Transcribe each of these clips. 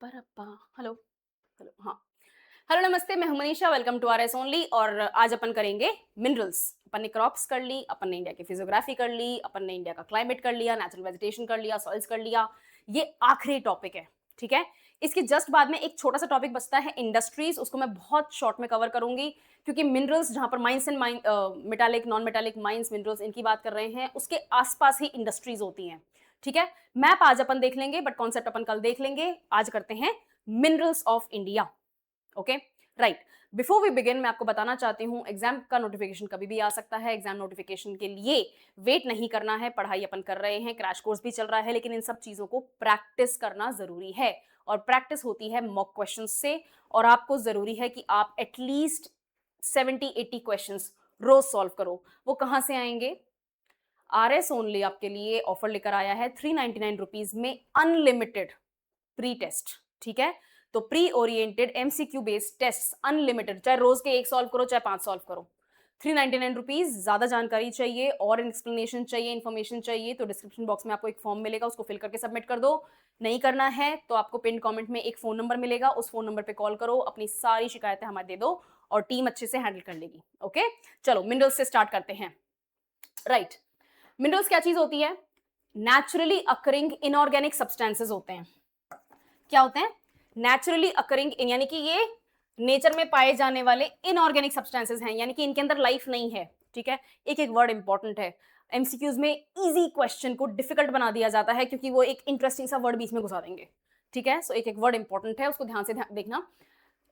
परप्पा hello hello हाँ hello नमस्ते, मैं हूं Manisha. Welcome to R S only. और आज अपन करेंगे मिनरल्स। अपन ने क्रॉप्स कर ली, अपन ने इंडिया की फिजियोग्राफी कर ली, अपन ने इंडिया का क्लाइमेट कर लिया, नेचुरल वेजिटेशन कर लिया, सॉइल्स कर लिया। ये आखिरी टॉपिक है, ठीक है। इसके जस्ट बाद में एक छोटा सा टॉपिक बचता है, इंडस्ट्रीज। उसको मैं बहुत शॉर्ट में कवर करूंगी, क्योंकि मिनरल्स जहां पर mines and metallic non metallic mines minerals इनकी बात कर रहे हैं, उसके आसपास ही इंडस्ट्रीज होती हैं, ठीक है। मैप आज अपन देख लेंगे, बट कॉन्सेप्ट अपन कल देख लेंगे। आज करते हैं minerals of India. Okay, right. Before we begin, मैं आपको बताना चाहती हूं, एग्जाम का नोटिफिकेशन कभी भी आ सकता है। एग्जाम नोटिफिकेशन के लिए वेट नहीं करना है। पढ़ाई अपन कर रहे हैं, क्रैश कोर्स भी चल रहा है, लेकिन इन सब चीजों को प्रैक्टिस करना जरूरी है। और प्रैक्टिस होती है मॉक क्वेश्चन से। और आपको जरूरी है कि आप एटलीस्ट 70-80 क्वेश्चन रोज सॉल्व करो। वो कहां से आएंगे? आर एस ओनली आपके लिए ऑफर लेकर आया है 399 रुपीज में अनलिमिटेड प्री टेस्ट, ठीक है। तो pre oriented MCQ based test unlimited, चाहे रोज के एक सॉल्व करो चाहे 5 सॉल्व करो। 399 रुपीज। ज्यादा जानकारी चाहिए और एक्सप्लेनेशन चाहिए, इन्फॉर्मेशन चाहिए, तो डिस्क्रिप्शन बॉक्स में आपको एक फॉर्म मिलेगा, उसको फिल करके सबमिट कर दो। नहीं करना है तो आपको पिन कमेंट में एक फोन नंबर मिलेगा, उस फोन नंबर पे कॉल करो, अपनी सारी शिकायतें हमें दे दो और टीम अच्छे से हैंडल कर लेगी। ओके, चलो मिनरल्स से स्टार्ट करते हैं। राइट, मिनरल्स क्या चीज होती है? नेचुरली अकरिंग इनऑर्गेनिक सब्सटेंसेस होते हैं। क्या होते हैं? नेचुरली अकरिंग इन, यानी कि ये नेचर में पाए जाने वाले इनऑर्गेनिक सब्सटेंसेस हैं, यानी कि इनके अंदर लाइफ नहीं है, ठीक है। एक एक वर्ड इंपॉर्टेंट है। एमसीक्यूज में इजी क्वेश्चन को डिफिकल्ट बना दिया जाता है, क्योंकि वो एक इंटरेस्टिंग सा वर्ड बीच में घुसा देंगे, ठीक है। सो एक एक वर्ड इंपॉर्टेंट है, उसको ध्यान से देखना।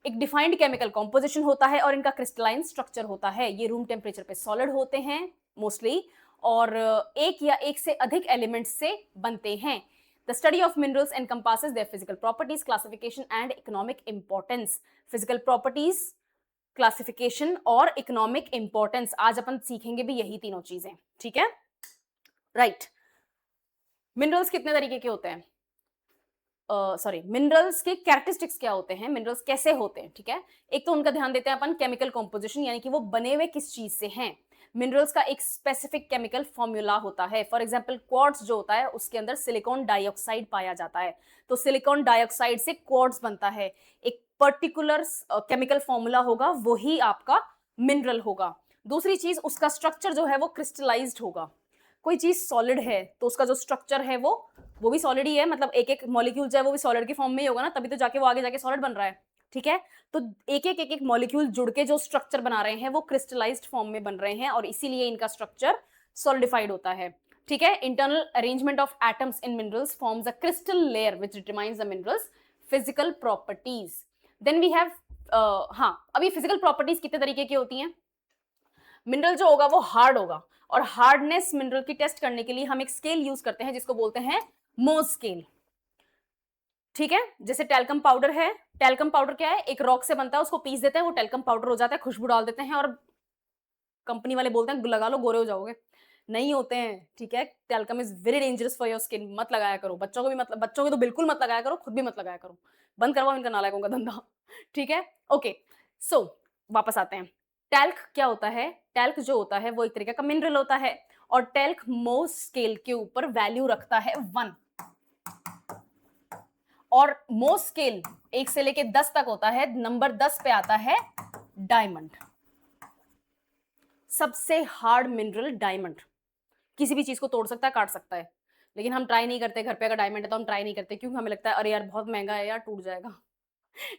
एक डिफाइंड केमिकल कॉम्पोजिशन होता है और इनका क्रिस्टलाइन स्ट्रक्चर होता है। ये रूम टेम्परेचर पे सॉलिड होते हैं मोस्टली, और एक या एक से अधिक एलिमेंट्स से बनते हैं। The study of minerals encompasses their physical properties, classification and economic importance. Physical properties, classification और इकोनॉमिक इंपॉर्टेंस, आज अपन सीखेंगे भी यही तीनों चीजें, ठीक है। राइट, मिनरल्स कितने तरीके के होते हैं? सॉरी, मिनरल्स के कैरेक्टरिस्टिक्स क्या होते हैं, मिनरल्स कैसे होते हैं, ठीक है। एक तो उनका ध्यान देते हैं अपन, केमिकल कॉम्पोजिशन, यानी कि वो बने हुए किस चीज से हैं। मिनरल्स का एक स्पेसिफिक केमिकल फॉर्मूला होता है। फॉर एग्जांपल क्वार्ट्ज जो होता है, उसके अंदर सिलिकॉन डाइऑक्साइड पाया जाता है, तो सिलिकॉन डाइऑक्साइड से क्वार्ट्ज बनता है। एक पर्टिकुलर केमिकल फॉर्मूला होगा, वही आपका मिनरल होगा। दूसरी चीज, उसका स्ट्रक्चर जो है वो क्रिस्टलाइज्ड होगा। कोई चीज सॉलिड है तो उसका जो स्ट्रक्चर है वो भी सॉलिड ही है, मतलब एक एक मॉलिक्यूल जो है वो भी सॉलिड की फॉर्म में ही होगा ना, तभी तो जाके वो आगे जाके सॉलिड बन रहा है, ठीक है। तो एक एक मॉलिक्यूल जुड़ के जो स्ट्रक्चर बना रहे हैं वो क्रिस्टलाइज्ड फॉर्म में बन रहे हैं, और इसीलिए इनका स्ट्रक्चर सॉलिडिफाइड होता है, ठीक है। Internal arrangement of atoms in minerals forms a crystal layer which determines the minerals physical properties. Then we have हाँ, अभी फिजिकल प्रॉपर्टीज कितने तरीके की होती हैं? मिनरल जो होगा वो हार्ड होगा, और हार्डनेस मिनरल की टेस्ट करने के लिए हम एक स्केल यूज करते हैं जिसको बोलते हैं मोज स्केल, ठीक है। जैसे टैल्कम पाउडर है, टैल्कम पाउडर क्या है? एक रॉक से बनता है, उसको पीस देते हैं, वो टैल्कम पाउडर हो जाता है, खुशबू डाल देते हैं, और कंपनी वाले बोलते हैं लगा लो गोरे हो जाओगे। नहीं होते हैं, ठीक है। Talcum is very dangerous for your skin, मत लगाया करो। बच्चों को भी मत, बच्चों को तो बिल्कुल मत लगाया करो, खुद भी मत लगाया करो। बंद करवाओ इनका नालायकों का धंधा, ठीक है। ओके, सो वापस आते हैं। टैल्क क्या होता है? टैल्क जो होता है वो एक तरीके का मिनरल होता है, और टैल्क मोज स्केल के ऊपर वैल्यू रखता है 1, और मोज स्केल 1 से लेके 10 तक होता है। नंबर 10 पे आता है डायमंड। सबसे हार्ड मिनरल डायमंड, किसी भी चीज को तोड़ सकता है, काट सकता है, लेकिन हम ट्राई नहीं करते। घर पे अगर डायमंड है तो हम ट्राई नहीं करते, क्योंकि हमें लगता है अरे यार बहुत महंगा है यार, टूट जाएगा,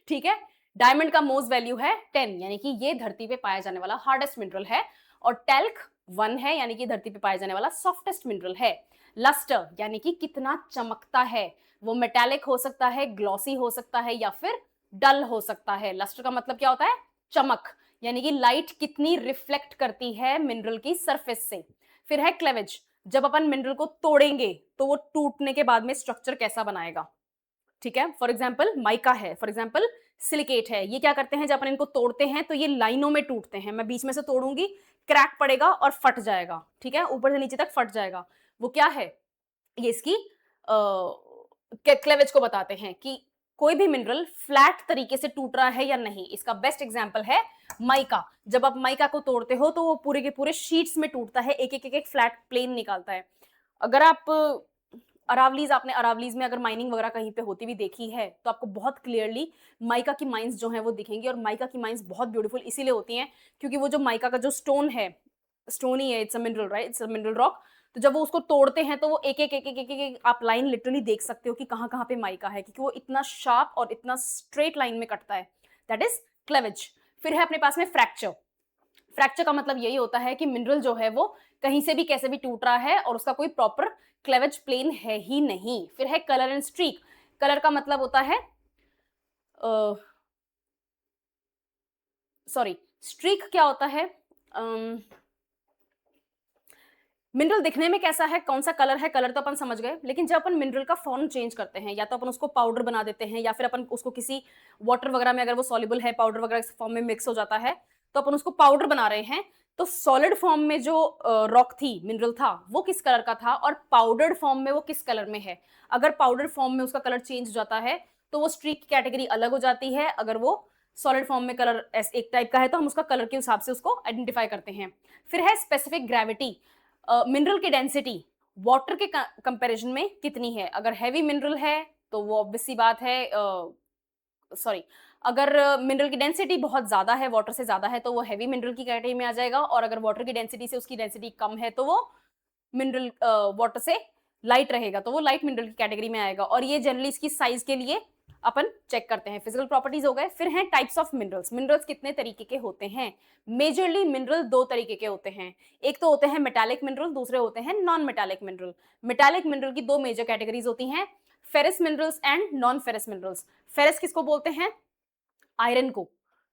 ठीक है। डायमंड का मोज वैल्यू है 10, यानी कि ये धरती पे पाया जाने वाला हार्डेस्ट मिनरल है। और टैल्क 1 है, यानी कि धरती पे पाया जाने वाला सॉफ्टेस्ट मिनरल है। लस्टर यानी कि कितना चमकता है, वो मेटालिक हो सकता है, ग्लॉसी हो सकता है, या फिर डल हो सकता है। लस्टर का मतलब क्या होता है? चमक, यानी कि लाइट कितनी रिफ्लेक्ट करती है मिनरल की सरफेस से। फिर है क्लेवेज, जब अपन मिनरल को तोड़ेंगे तो वो टूटने के बाद में स्ट्रक्चर कैसा बनाएगा, ठीक है। फॉर एग्जाम्पल माइका है, फॉर एग्जाम्पल सिलिकेट है। ये क्या करते हैं? जब अपन इनको तोड़ते हैं तो ये लाइनों में टूटते हैं। मैं बीच में से तोड़ूंगी, क्रैक पड़ेगा और फट जाएगा, ठीक है, ऊपर से नीचे तक फट जाएगा। वो क्या है? ये इसकी क्लेवेज को बताते हैं कि कोई भी मिनरल फ्लैट तरीके से टूट रहा है या नहीं। इसका बेस्ट एग्जांपल है माइका। जब आप माइका को तोड़ते हो तो वो पूरे के पूरे शीट्स में टूटता है, एक एक फ्लैट प्लेन निकालता है। अगर आप अरावलीज, आपने अरावलीज में अगर माइनिंग वगैरह कहीं पे होती हुई देखी है तो आपको बहुत क्लियरली माइका की माइंस जो हैं वो दिखेंगी, और माइका की माइंस बहुत ब्यूटीफुल इसीलिए होती हैं क्योंकि वो जो माइका का जो स्टोन है, स्टोन ही है, it's a mineral, right, it's a mineral rock. तो जब वो उसको तोड़ते हैं तो वो एक एक एक एक एक, एक आप लाइन लिटरली देख सकते हो कि कहाँ कहाँ पे माइका है, क्योंकि वो इतना शार्प और इतना स्ट्रेट लाइन में कटता है, दैट इज क्लेवेज। फिर है अपने पास में फ्रैक्चर। फ्रैक्चर का मतलब यही होता है कि मिनरल जो है वो कहीं से भी कैसे भी टूट रहा है और उसका कोई प्रॉपर क्लेवेज प्लेन है ही नहीं। फिर है कलर एंड स्ट्रीक। कलर का मतलब होता है, सॉरी, स्ट्रीक क्या होता है, मिनरल दिखने में कैसा है, कौन सा कलर है, कलर तो अपन समझ गए, लेकिन जब अपन मिनरल का फॉर्म चेंज करते हैं, या तो अपन उसको पाउडर बना देते हैं या फिर अपन उसको किसी वाटर वगैरह में, अगर वो सॉल्युबल है पाउडर वगैरह फॉर्म में मिक्स हो जाता है, तो अपन उसको पाउडर बना रहे हैं। तो सॉलिड फॉर्म में जो रॉक थी, मिनरल था, वो किस कलर का था, और पाउडर्ड फॉर्म में वो किस कलर में है। अगर पाउडर फॉर्म में उसका कलर चेंज हो जाता है तो वो स्ट्रीक की कैटेगरी अलग हो जाती है। अगर वो सॉलिड फॉर्म में कलर एक टाइप का है तो हम उसका कलर के हिसाब से उसको आइडेंटिफाई करते हैं। फिर है स्पेसिफिक ग्रेविटी। मिनरल की डेंसिटी वाटर के कंपैरिजन में कितनी है। अगर हैवी मिनरल है तो वो ऑब्वियस सी बात है, सॉरी, अगर मिनरल की डेंसिटी बहुत ज्यादा है, वाटर से ज्यादा है, तो वो हैवी मिनरल की कैटेगरी में आ जाएगा, और अगर वाटर की डेंसिटी से उसकी डेंसिटी कम है तो वो मिनरल वाटर से लाइट रहेगा, तो वो लाइट मिनरल की कैटेगरी में आएगा। और ये जनरली इसकी साइज के लिए अपन चेक करते हैं। फिजिकल प्रॉपर्टीज हो गए। फिर हैं टाइप्स ऑफ मिनरल्स। मिनरल्स कितने तरीके के होते हैं। मेजरली मिनरल दो तरीके के होते हैं, एक तो होते हैं मेटालिक मिनरल, दूसरे होते हैं non metallic mineral. Metallic mineral की दो मेजर कैटेगरीज होती हैं, ferrous minerals and non ferrous minerals. Ferrous किसको बोलते हैं, आयरन को,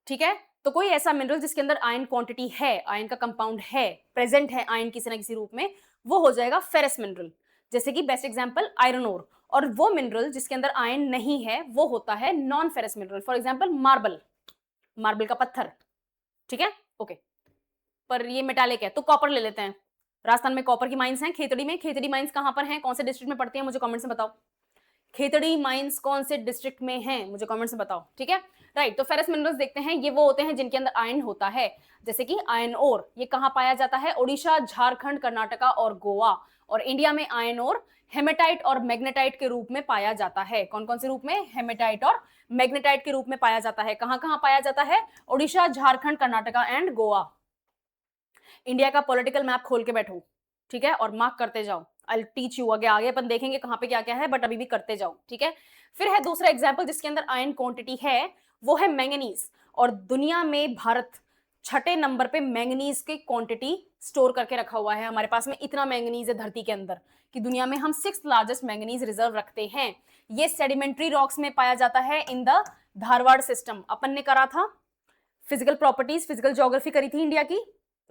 ठीक है। तो कोई ऐसा मिनरल जिसके अंदर आयरन क्वांटिटी है, आयरन का कंपाउंड है, प्रेजेंट है आयरन किसी ना किसी रूप में, वो हो जाएगा फेरस मिनरल। जैसे कि बेस्ट एग्जांपल आयरन ओर। और वो मिनरल जिसके अंदर आयरन नहीं है वो होता है non ferrous mineral. For example marble, marble का पत्थर, ठीक है, ओके। पर ये मेटालिक है, तो कॉपर ले लेते हैं। राजस्थान में कॉपर की माइंस हैं, खेतड़ी में। खेतड़ी माइंस कहां पर हैं, कौन से डिस्ट्रिक्ट में पड़ती हैं, मुझे कमेंट्स में बताओ। खेतड़ी माइंस कौन से डिस्ट्रिक्ट में हैं, मुझे कमेंट्स में बताओ, ठीक है। राइट, तो फेरस मिनरल्स देखते हैं, ये वो होते हैं जिनके अंदर आयरन होता है। जैसे कि आयरन ओर, ये कहां पाया जाता है, ओडिशा, झारखंड, कर्नाटका और गोवा। और इंडिया में आयरन ओर हेमेटाइट और मैग्नेटाइट के रूप में पाया जाता है। कौन कौन से रूप में, हेमेटाइट और मैग्नेटाइट के रूप में पाया जाता है। कहां कहां पाया जाता है, ओडिशा, झारखंड, कर्नाटका एंड गोवा। इंडिया का पॉलिटिकल मैप खोल के बैठो, ठीक है, और मार्क करते जाओ। आई टीच यू, आगे आगे अपन देखेंगे कहां पे क्या क्या है, बट अभी भी करते जाओ, ठीक है। फिर है दूसरा एग्जाम्पल जिसके अंदर आयरन क्वांटिटी है, वो है मैंगनीज। और दुनिया में भारत छठे नंबर पे मैंगनीज की क्वांटिटी स्टोर करके रखा हुआ है। हमारे पास में इतना मैंगनीज है धरती के अंदर कि दुनिया में हम 6th लार्जेस्ट मैंगनीज रिजर्व रखते हैं। ये सेडिमेंट्री रॉक्स में पाया जाता है इन द धारवाड़ सिस्टम। अपन ने करा था फिजिकल प्रॉपर्टीज, फिजिकल ज्योग्राफी करी थी इंडिया की,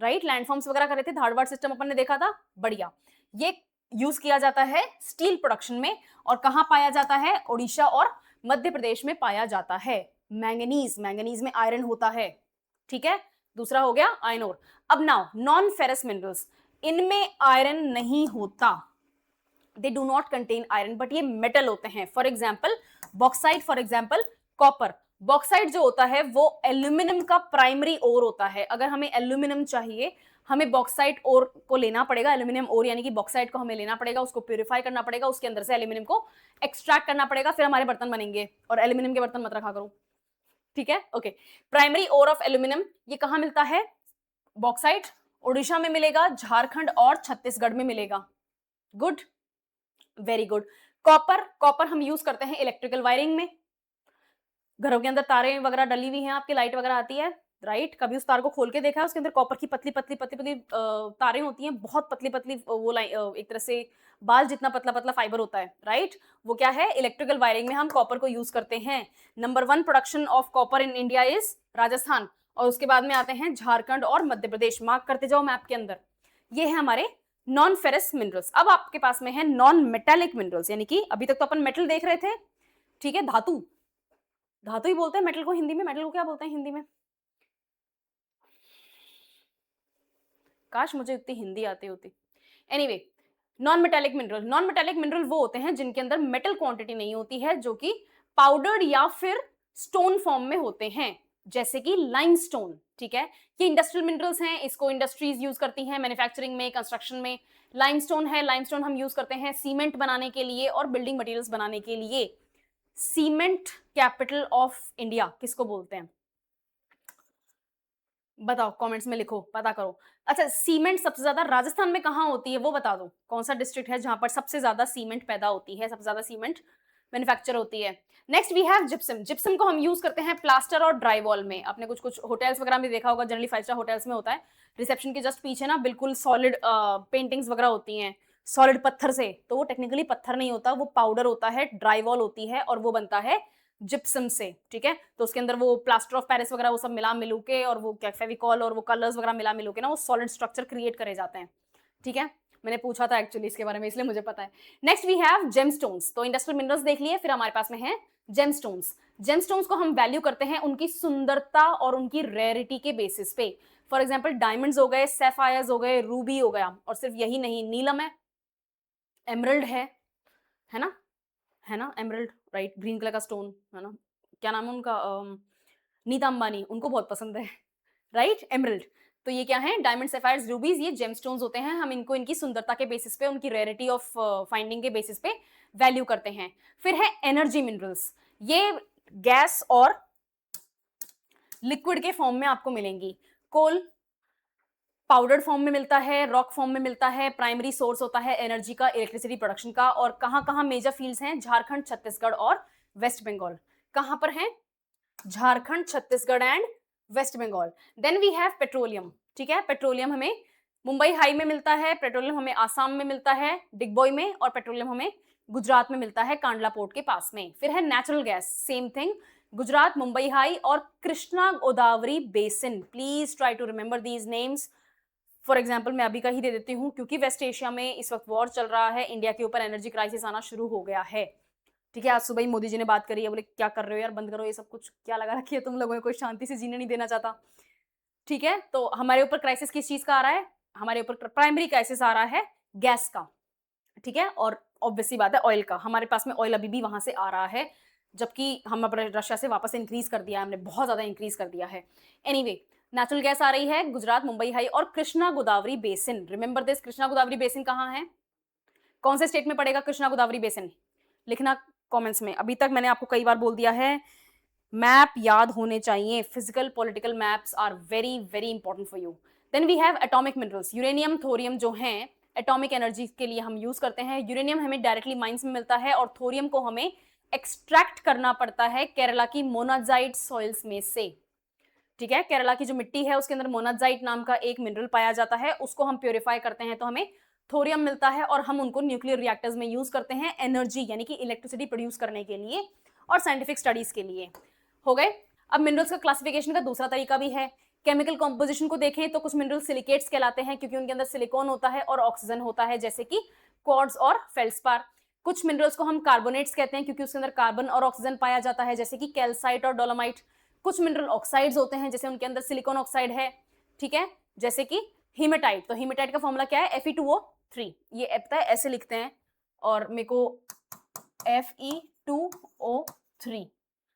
राइट, लैंडफॉर्म्स वगैरह करे थे, धारवाड़ सिस्टम अपन ने देखा था, बढ़िया। ये यूज किया जाता है स्टील प्रोडक्शन में, और कहां पाया जाता है, ओडिशा और मध्य प्रदेश में पाया जाता है। मैंगनीज, मैंगनीज में आयरन होता है, ठीक है। दूसरा हो गया आयरन ओर। अब नाउ नॉन फेरस मिनरल्स, इनमें आयरन नहीं होता, they do not contain iron, but ये मेटल होते हैं। For example bauxite, for example copper. Bauxite जो होता है वो एल्यूमिनियम का प्राइमरी ओर होता है। अगर हमें एल्यूमिनियम चाहिए, हमें बॉक्साइट ओर को लेना पड़ेगा, एल्यूमिनियम ओर यानी कि बॉक्साइट को हमें लेना पड़ेगा, उसको प्यूरिफाई करना पड़ेगा, उसके अंदर से एल्यूमिनियम को एक्सट्रैक्ट करना पड़ेगा, फिर हमारे बर्तन बनेंगे। और एल्यूमिनियम के बर्तन मत रखा करो, ठीक है, okay. Primary ore of aluminium, ये कहां मिलता है, बॉक्साइट ओडिशा में मिलेगा, झारखंड और छत्तीसगढ़ में मिलेगा। Good, very good. Copper, copper हम यूज करते हैं इलेक्ट्रिकल वायरिंग में। घरों के अंदर तारे वगैरह डली हुई हैं, आपकी लाइट वगैरह आती है, राइट। कभी उस तार को खोल के देखा है, उसके अंदर कॉपर की पतली पतली पतली पतली तारें होती हैं, बहुत पतली पतली, वो एक तरह से बाल जितना पतला पतला फाइबर होता है, राइट। वो क्या है, इलेक्ट्रिकल वायरिंग में हम कॉपर को यूज करते हैं। Number 1 production of copper in India is Rajasthan, और उसके बाद में आते हैं झारखंड और मध्य प्रदेश। मार्क करते जाओ मैप के अंदर। ये है हमारे नॉन फेरस मिनरल्स। अब आपके पास में है नॉन मेटालिक मिनरल्स, यानी कि अभी तक तो अपन मेटल देख रहे थे, ठीक है, धातु, धातु ही बोलते हैं मेटल को हिंदी में। मेटल को क्या बोलते हैं हिंदी में, काश मुझे इतनी हिंदी आती होती। Anyway, non metallic mineral, non metallic mineral वो होते हैं जिनके अंदर मेटल क्वांटिटी नहीं होती है, जो कि पाउडर्ड या फिर स्टोन फॉर्म में होते हैं, जैसे कि लाइमस्टोन, ठीक है। ये इंडस्ट्रियल मिनरल्स हैं, इसको इंडस्ट्रीज यूज करती हैं मैन्युफैक्चरिंग में, कंस्ट्रक्शन में। लाइमस्टोन है, लाइमस्टोन हम यूज करते हैं सीमेंट बनाने के लिए और बिल्डिंग मटेरियल्स बनाने के लिए। सीमेंट कैपिटल ऑफ इंडिया किसको बोलते हैं? बताओ, कमेंट्स में लिखो, पता करो। अच्छा, सीमेंट सबसे ज्यादा राजस्थान में कहाँ होती है वो बता दो, कौन सा डिस्ट्रिक्ट है जहां पर सबसे ज्यादा सीमेंट पैदा होती है, सबसे ज्यादा सीमेंट मैन्युफैक्चर होती है। Next we have gypsum. Gypsum को हम यूज करते हैं प्लास्टर और ड्राई वॉल में। आपने कुछ कुछ होटल्स वगैरह में देखा होगा, जनरली 5 स्टार होटल्स में होता है, रिसेप्शन के जस्ट पीछे ना बिल्कुल सॉलिड पेंटिंग्स वगैरह होती हैं सॉलिड पत्थर से, तो वो टेक्निकली पत्थर नहीं होता, वो पाउडर होता है, ड्राई वॉल होती है और वो बनता है जिप्सम से, ठीक है। तो उसके अंदर वो प्लास्टर ऑफ पेरिस वगैरह वो सब मिला मिलू के और वो क्या फेविकॉल और वो कलर्स वगैरह मिला मिलू के ना वो सॉलिड स्ट्रक्चर क्रिएट करे जाते हैं, ठीक है। मैंने पूछा था एक्चुअली इसके बारे में, इसलिए मुझे पता है। Next we have gemstones. तो इंडस्ट्रियल मिनरल्स देख लिए, फिर हमारे पास में है जेमस्टोन्स। जेमस्टोन्स को हम वैल्यू करते हैं उनकी सुंदरता और उनकी रेयरिटी के बेसिस पे। फॉर एग्जाम्पल डायमंड्स हो गए, सैफायर्स हो गए, रूबी हो गया, और सिर्फ यही नहीं, नीलम है, एमरल्ड है ना, है ना एमरल्ड, राइट, ग्रीन कलर का स्टोन है ना, क्या नाम है उनका, नीता अंबानी, उनको बहुत पसंद है, राइट, एमरल्ड। तो ये क्या है, डायमंड, सैफायर्स, रूबीज, ये जेमस्टोन्स होते हैं। हम इनको इनकी सुंदरता के बेसिस पे, उनकी रेयरिटी ऑफ फाइंडिंग के बेसिस पे वैल्यू करते हैं। फिर है एनर्जी मिनरल्स। ये गैस और लिक्विड के फॉर्म में आपको मिलेंगी। कोल पाउडर्ड फॉर्म में मिलता है, रॉक फॉर्म में मिलता है, प्राइमरी सोर्स होता है एनर्जी का, इलेक्ट्रिसिटी प्रोडक्शन का। और कहां कहां मेजर फील्ड्स हैं, झारखंड, छत्तीसगढ़ और वेस्ट बंगाल। कहां पर हैं, Jharkhand, Chhattisgarh and West Bengal. Then we have petroleum, ठीक है। पेट्रोलियम हमें मुंबई हाई में मिलता है, पेट्रोलियम हमें आसाम में मिलता है डिगबोई में, और पेट्रोलियम हमें गुजरात में मिलता है कांडला पोर्ट के पास में। फिर है natural gas, same thing, Gujarat, Mumbai High और Krishna Godavari basin. Please try to remember these names. For example मैं अभी का ही दे देती हूँ, क्योंकि वेस्ट एशिया में इस वक्त वॉर चल रहा है, इंडिया के ऊपर एनर्जी क्राइसिस आना शुरू हो गया है, ठीक है। आज सुबह ही मोदी जी ने बात करी है, बोले क्या कर रहे हो यार, बंद करो ये सब कुछ, क्या लगा रखी है तुम लोगों ने, कोई शांति से जीने नहीं देना चाहता, ठीक है। तो हमारे ऊपर क्राइसिस किस चीज का आ रहा है, हमारे ऊपर प्राइमरी क्राइसिस आ रहा है गैस का, ठीक है। और ऑब्वियसली बात है ऑयल का, हमारे पास में ऑयल अभी भी वहां से आ रहा है, जबकि हम अपने रशिया से वापस इंक्रीज कर दिया है, हमने बहुत ज्यादा इंक्रीज कर दिया है। एनीवे, नेचुरल गैस आ रही है गुजरात, मुंबई हाई और Krishna Godavari basin. Remember this, Krishna Godavari basin कहाँ है, कौन से स्टेट में पड़ेगा कृष्णा गोदावरी बेसिन, लिखना कमेंट्स में। अभी तक मैंने आपको कई बार बोल दिया है, मैप याद होने चाहिए, physical political maps are very very important for you. Then we have atomic minerals. Uranium, thorium जो हैं एटॉमिक एनर्जी के लिए हम यूज करते हैं। यूरेनियम हमें डायरेक्टली माइंस में मिलता है और थोरियम को हमें एक्सट्रैक्ट करना पड़ता है केरला की मोनाजाइट सॉइल्स में से, ठीक है। केरला की जो मिट्टी है उसके अंदर मोनाजाइट नाम का एक मिनरल पाया जाता है, उसको हम प्योरीफाई करते हैं तो हमें थोरियम मिलता है, और हम उनको न्यूक्लियर रिएक्टर्स में यूज करते हैं एनर्जी यानी कि इलेक्ट्रिसिटी प्रोड्यूस करने के लिए और साइंटिफिक स्टडीज के लिए। हो गए। अब मिनरल्स का क्लासिफिकेशन का दूसरा तरीका भी है। केमिकल कॉम्पोजिशन को देखें तो कुछ मिनरल सिलिकेट्स कहलाते हैं क्योंकि उनके अंदर सिलिकॉन होता है और ऑक्सीजन होता है, जैसे कि क्वार्ट्ज और फेल्सपार। कुछ मिनरल्स को हम कार्बोनेट्स कहते हैं क्योंकि उसके अंदर कार्बन और ऑक्सीजन पाया जाता है, जैसे कि कैल्साइट और डोलोमाइट। कुछ मिनरल ऑक्साइड्स होते हैं, जैसे उनके अंदर सिलिकॉन ऑक्साइड है, ठीक है, जैसे कि हीमेटाइट। तो हीमेटाइट का फॉर्मूला क्या है, Fe2O3। ये पता है ऐसे लिखते हैं, और मेरे को Fe2O3।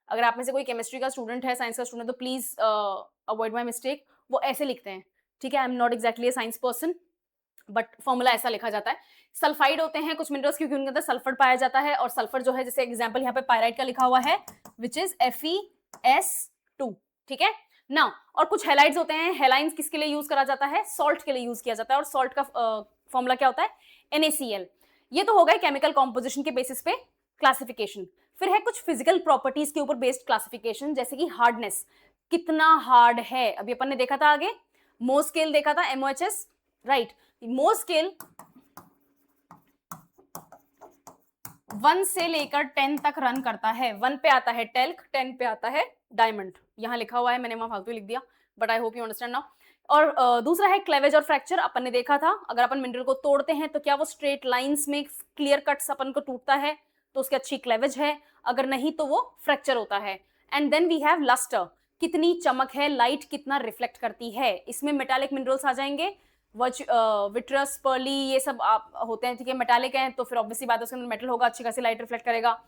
अगर आप में से कोई केमिस्ट्री का स्टूडेंट है, साइंस का स्टूडेंट, तो प्लीज अवॉइड माय मिस्टेक, वो ऐसे लिखते हैं, ठीक है। I am not exactly A science person, but formula ऐसा लिखा जाता है। सल्फाइड होते हैं कुछ मिनरल्स क्योंकि उनके अंदर सल्फर पाया जाता है, और सल्फर जो है, जैसे एग्जांपल यहाँ पे पायराइट का लिखा हुआ है विच इज FeS2, ठीक है ना। और कुछ हैलाइड्स होते हैं। हैलाइंस किसके लिए यूज करा जाता है, सॉल्ट के लिए यूज किया जाता है, और सॉल्ट का फॉर्मूला क्या होता है, NaCl। ये तो हो गए केमिकल कॉम्पोजिशन के बेसिस पे क्लासिफिकेशन। फिर है कुछ फिजिकल प्रॉपर्टीज के ऊपर बेस्ड क्लासिफिकेशन, जैसे कि हार्डनेस, कितना हार्ड है। अभी अपन ने देखा था आगे, मो स्केल देखा था, MOHS, राइट। मो स्केल 1 से लेकर 10 तक रन करता है। 1 पे आता है टेल्क, 10 पे आता है डायमंड। यहां लिखा हुआ है, मैंने वहां फालतू लिख दिया, but I hope you understand now. और दूसरा है क्लेवेज और फ्रैक्चर। अपन ने देखा था, अगर अपन मिनरल को तोड़ते हैं तो क्या वो स्ट्रेट लाइंस में क्लियर कट्स अपन को टूटता है, तो उसकी अच्छी क्लेवेज है, अगर नहीं तो वो फ्रैक्चर होता है। And then we have lustre, कितनी चमक है, लाइट कितना रिफ्लेक्ट करती है। इसमें मेटालिक मिनरल्स आ जाएंगे, विट्रस, पर्ली, ये सब आप होते हैं, ठीक है, मेटालिक हैं तो फिर ऑब्वियसली बात है उसके अंदर मेटल होगा, अच्छी खासी लाइट रिफ्लेक्ट करेगा।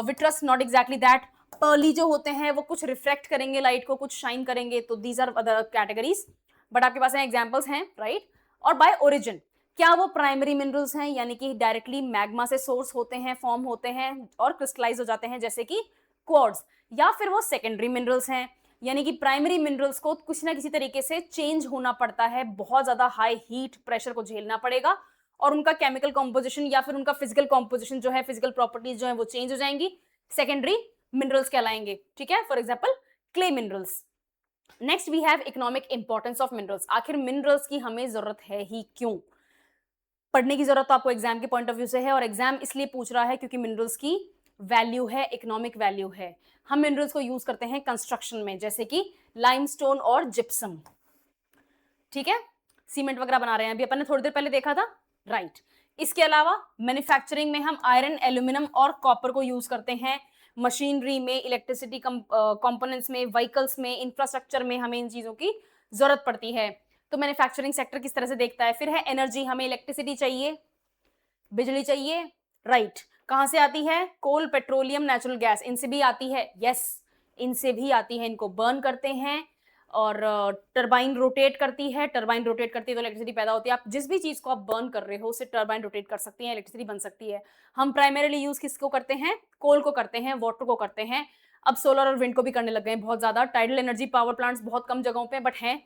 Vitreous not exactly that. Pearly जो होते हैं वो कुछ रिफ्लेक्ट करेंगे लाइट को, कुछ शाइन करेंगे, तो these are other categories, but आपके पास एग्जांपल्स हैं, राइट। और बाय ओरिजिन, क्या वो प्राइमरी मिनरल्स हैं, यानी कि डायरेक्टली मैग्मा से सोर्स होते हैं, फॉर्म होते हैं और क्रिस्टलाइज हो जाते हैं जैसे कि क्वार्ट्ज, या फिर वो सेकेंडरी मिनरल्स हैं, यानी कि प्राइमरी मिनरल्स को कुछ ना किसी तरीके से चेंज होना पड़ता है, बहुत ज्यादा हाई हीट प्रेशर को झेलना पड़ेगा और उनका केमिकल कॉम्पोजिशन या फिर उनका फिजिकल कॉम्पोजिशन जो है, फिजिकल प्रॉपर्टीज जो है वो चेंज हो जाएंगी, सेकेंडरी मिनरल्स कहलाएंगे, ठीक है। For example clay minerals. Next we have economic importance of minerals. आखिर मिनरल्स की हमें जरूरत है ही क्यों? पढ़ने की जरूरत तो आपको एग्जाम के पॉइंट ऑफ व्यू से है, और एग्जाम इसलिए पूछ रहा है क्योंकि मिनरल्स की वैल्यू है, इकोनॉमिक वैल्यू है। हम मिनरल्स को यूज करते हैं कंस्ट्रक्शन में, जैसे कि लाइमस्टोन और जिप्सम, ठीक है, सीमेंट वगैरह बना रहे हैं, अभी अपन ने थोड़ी देर पहले देखा था, राइट। इसके अलावा मैन्युफैक्चरिंग में हम आयरन, एल्यूमिनियम और कॉपर को यूज करते हैं, मशीनरी में, इलेक्ट्रिसिटी कंपोनेंट्स में, व्हीकल्स में, इंफ्रास्ट्रक्चर में हमें इन चीजों की जरूरत पड़ती है। तो मैन्युफैक्चरिंग सेक्टर किस तरह से देखता है? फिर है एनर्जी, हमें इलेक्ट्रिसिटी चाहिए, बिजली चाहिए, राइट। कहां से आती है? कोल, पेट्रोलियम, नेचुरल गैस, इनसे भी आती है, यस, इनसे भी आती है, इनको बर्न करते हैं और टरबाइन रोटेट करती है, टरबाइन रोटेट करती है तो इलेक्ट्रिसिटी पैदा होती है। आप जिस भी चीज को आप बर्न कर रहे हो उससे टरबाइन रोटेट कर सकती है, इलेक्ट्रिसिटी बन सकती है। हम प्राइमरीली यूज किसको करते हैं? कोल को करते हैं, वाटर को करते हैं, अब सोलर और विंड को भी करने लग गए हैं बहुत ज्यादा। टाइडल एनर्जी पावर प्लांट्स बहुत कम जगहों पे बट हैं,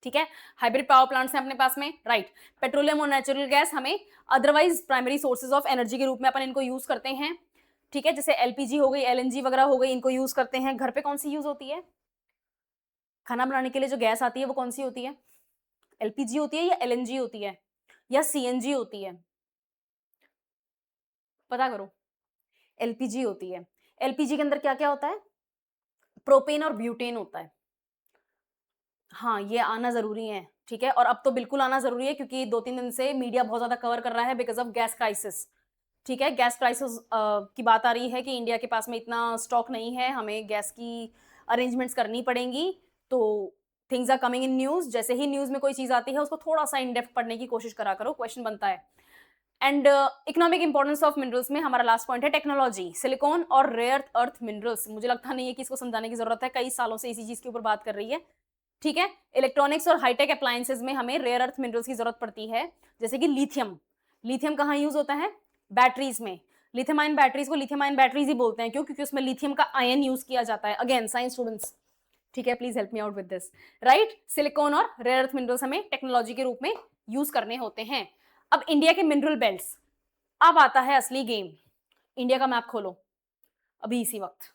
ठीक है। हाइब्रिड पावर प्लांट्स हैं अपने पास में, राइट। पेट्रोलियम और नेचुरल गैस हमें otherwise primary sources of energy के रूप में अपन इनको यूज करते हैं, ठीक है। जैसे एलपीजी हो गई, एलएनजी वगैरह हो गई, इनको यूज करते हैं। घर पे कौन सी यूज होती है? खाना बनाने के लिए जो गैस आती है वो कौन सी होती है? एलपीजी होती है या एलएनजी होती है या सीएनजी होती है? पता करो। एलपीजी होती है। एलपीजी के अंदर क्या क्या होता है? प्रोपेन और ब्यूटेन होता है। हाँ, ये आना जरूरी है, ठीक है। और अब तो बिल्कुल आना जरूरी है क्योंकि 2-3 दिन से मीडिया बहुत ज्यादा कवर कर रहा है बिकॉज ऑफ गैस क्राइसिस, ठीक है। गैस क्राइसिस की बात आ रही है कि इंडिया के पास में इतना स्टॉक नहीं है, हमें गैस की अरेंजमेंट्स करनी पड़ेंगी। तो things are coming in news, जैसे ही न्यूज में कोई चीज आती है उसको थोड़ा सा इन डेप्थ पढ़ने की कोशिश करा करो, क्वेश्चन बनता है। And economic importance of minerals में हमारा लास्ट पॉइंट है टेक्नोलॉजी, सिलिकॉन और रेयर अर्थ मिनरल्स। मुझे लगता नहीं है कि इसको समझाने की जरूरत है, कई सालों से इसी चीज के ऊपर बात कर रही है, ठीक है। इलेक्ट्रॉनिक्स और हाईटेक अप्लायंसेज में हमें रेयर अर्थ मिनरल्स की जरूरत पड़ती है, जैसे कि लिथियम। लिथियम कहाँ यूज होता है? बैटरीज में। लिथियम आयन बैटरीज को लिथियम आयन बैटरीज ही बोलते हैं, क्यों? क्योंकि उसमें लिथियम का आयन यूज किया जाता है। अगेन साइंस स्टूडेंट्स, ठीक है, please help me out with this, right. Silicon और रेयर अर्थ मिनरल्स हमें टेक्नोलॉजी के रूप में यूज करने होते हैं। अब इंडिया के मिनरल बेल्ट्स, अब आता है असली गेम। इंडिया का मैप खोलो अभी इसी वक्त,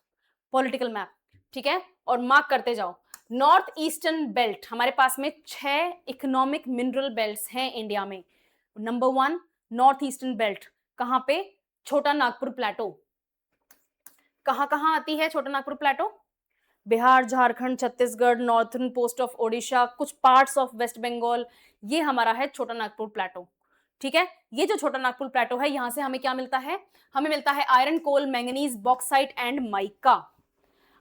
पॉलिटिकल मैप, ठीक है, और मार्क करते जाओ। नॉर्थ ईस्टर्न बेल्ट, हमारे पास में 6 इकोनॉमिक मिनरल बेल्ट्स हैं इंडिया में। नंबर 1 नॉर्थ ईस्टर्न बेल्ट, कहां पे? छोटा नागपुर प्लेटो। कहां कहां आती है Chota Nagpur plateau? Bihar, Jharkhand, Chhattisgarh, northern post of Odisha, कुछ पार्ट्स ऑफ वेस्ट बंगाल, ये हमारा है छोटा नागपुर प्लेटो, ठीक है। ये जो छोटा नागपुर प्लेटो है, यहां से हमें क्या मिलता है? हमें मिलता है iron, coal, manganese, bauxite and mica.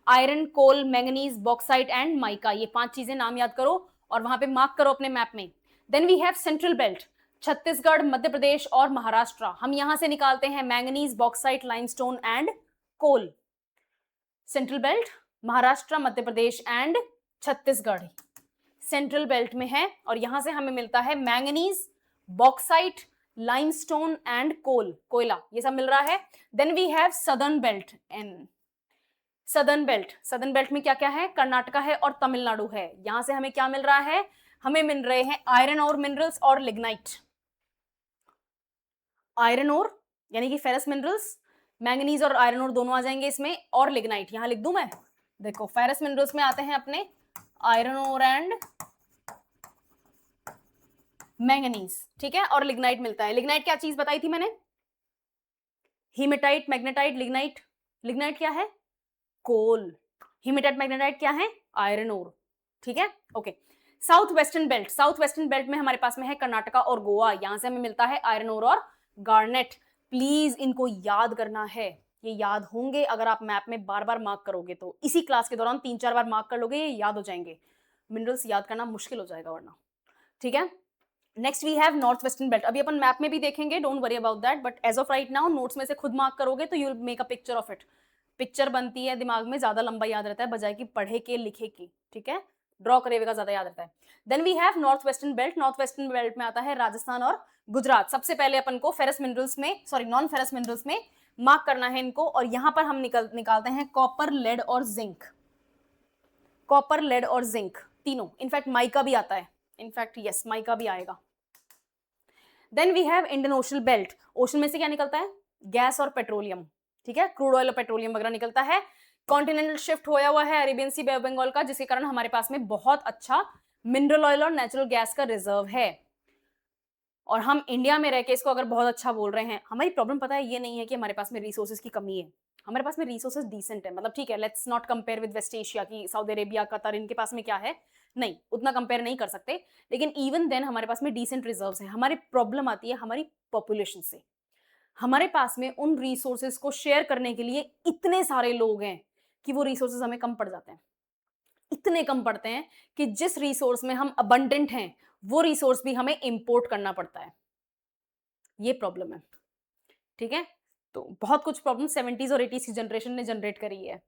Iron, coal, manganese, bauxite and mica, ये 5 चीजें नाम याद करो और वहां पे मार्क करो अपने मैप में। Then we have central belt, Chhattisgarh, Madhya Pradesh और महाराष्ट्र। हम यहां से निकालते हैं manganese, bauxite, limestone and coal. Central belt Maharashtra, Madhya Pradesh and Chhattisgarh central belt में है, और यहां से हमें मिलता है manganese, bauxite, limestone and coal, कोयला, ये सब मिल रहा है। Then we have southern belt and southern belt. Southern belt में क्या क्या है? कर्नाटका है और तमिलनाडु है। यहां से हमें क्या मिल रहा है? हमें मिल रहे हैं आयरन और मिनरल्स और लिग्नाइट। आयरन और यानी कि फेरस मिनरल्स, मैंगनीज और आयरन और दोनों आ जाएंगे इसमें, और लिग्नाइट। यहां लिख दूं मैं, देखो फेरस मिनरल्स में आते हैं अपने आयरन और एंड मैंगनीज, ठीक है, और लिग्नाइट मिलता है। लिग्नाइट क्या चीज बताई थी मैंने? हीमेटाइट, मैग्नेटाइट, लिग्नाइट। लिग्नाइट क्या है? कोल। हीमेटाइट, मैग्नेटाइट क्या है? आयरन ओर, ठीक है, okay. South western belt, south western belt में हमारे पास में है कर्नाटका और गोवा। यहां से हमें मिलता है आयरन ओर और गार्नेट। प्लीज इनको याद करना है, ये याद होंगे अगर आप मैप में बार बार मार्क करोगे तो। इसी क्लास के दौरान 3-4 बार मार्क कर लोगे, ये याद हो जाएंगे। मिनरल्स याद करना मुश्किल हो जाएगा वरना, ठीक है। Next we have north western belt. अभी अपन मैप में भी देखेंगे, don't worry about that, but as of right now notes में से खुद मार्क करोगे तो you will make a picture of it. Picture बनती है दिमाग में, ज्यादा लंबा याद रहता है बजाय कि पढ़े के लिखे की, ठीक है। ड्रॉ करिएगा, ज्यादा याद रहता है। Then we have north western belt. North western belt में आता है राजस्थान और गुजरात। सबसे पहले अपन को फेरस मिनरल्स में, सॉरी नॉन फेरस मिनरल्स में मार्क करना है इनको, और यहां पर हम निकालते हैं कॉपर, लेड और जिंक। कॉपर, लेड और जिंक तीनों, इनफैक्ट माइका भी आता है, इनफैक्ट यस माइका भी आएगा। Then we have Indian ocean belt. Ocean में से क्या निकलता है? गैस और पेट्रोलियम, ठीक है, क्रूड ऑयल और पेट्रोलियम वगैरह निकलता है। कॉन्टिनेंटल शिफ्ट होया हुआ है Arabian sea, bay of Bengal का, जिसके कारण हमारे पास में बहुत अच्छा मिनरल ऑयल और नेचुरल गैस का रिजर्व है। और हम इंडिया में रह के इसको अगर बहुत अच्छा बोल रहे हैं, हमारी प्रॉब्लम पता है ये नहीं है कि हमारे पास में रिसोर्सेज की कमी है, हमारे पास में रिसोर्सेज डिसेंट है। मतलब ठीक है, let's not compare with West Asia की, सऊदी अरेबिया, कतर, इनके पास में क्या है, नहीं उतना कंपेयर नहीं कर सकते, लेकिन इवन देन हमारे पास में डिसेंट रिजर्व्स हैं। हमारी प्रॉब्लम आती है हमारी पॉपुलेशन से। हमारे पास में उन रिसोर्सेज को शेयर करने के लिए इतने सारे लोग हैं कि वो रिसोर्सेज हमें कम पड़ जाते हैं, इतने कम पड़ते हैं कि जिस रिसोर्स में हम अबंडेंट हैं वो रिसोर्स भी हमें इंपोर्ट करना पड़ता है। ये प्रॉब्लम है, ठीक है। तो बहुत कुछ प्रॉब्लम 70s और 80s की जनरेशन ने जनरेट करी है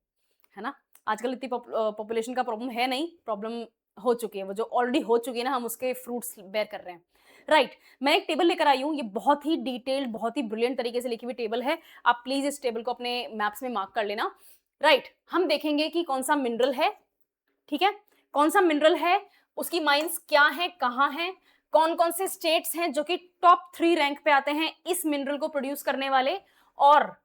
ना। आजकल इतनी पॉपुलेशन का प्रॉब्लम है नहीं, प्रॉब्लम हो चुकी है, वो जो ऑलरेडी हो चुकी है ना, हम उसके फ्रूट्स बेयर कर रहे हैं। राइट, मैं एक टेबल लेकर आई हूँ, ये बहुत ही डिटेल्ड, बहुत ही ब्रिलियंट तरीके से लिखी हुई टेबल है। आप प्लीज इस टेबल को अपने मैप्स में मार्क कर लेना। राइट, हम देखेंगे कि कौन सा मिनरल है, ठीक है, कौन सा मिनरल है, उसकी माइंस क्या है, कहाँ है, कौन कौन से स्टेट्स हैं जो कि टॉप 3 रैंक पे आते हैं इस मिनरल को प्रोड्यूस करने वाले, और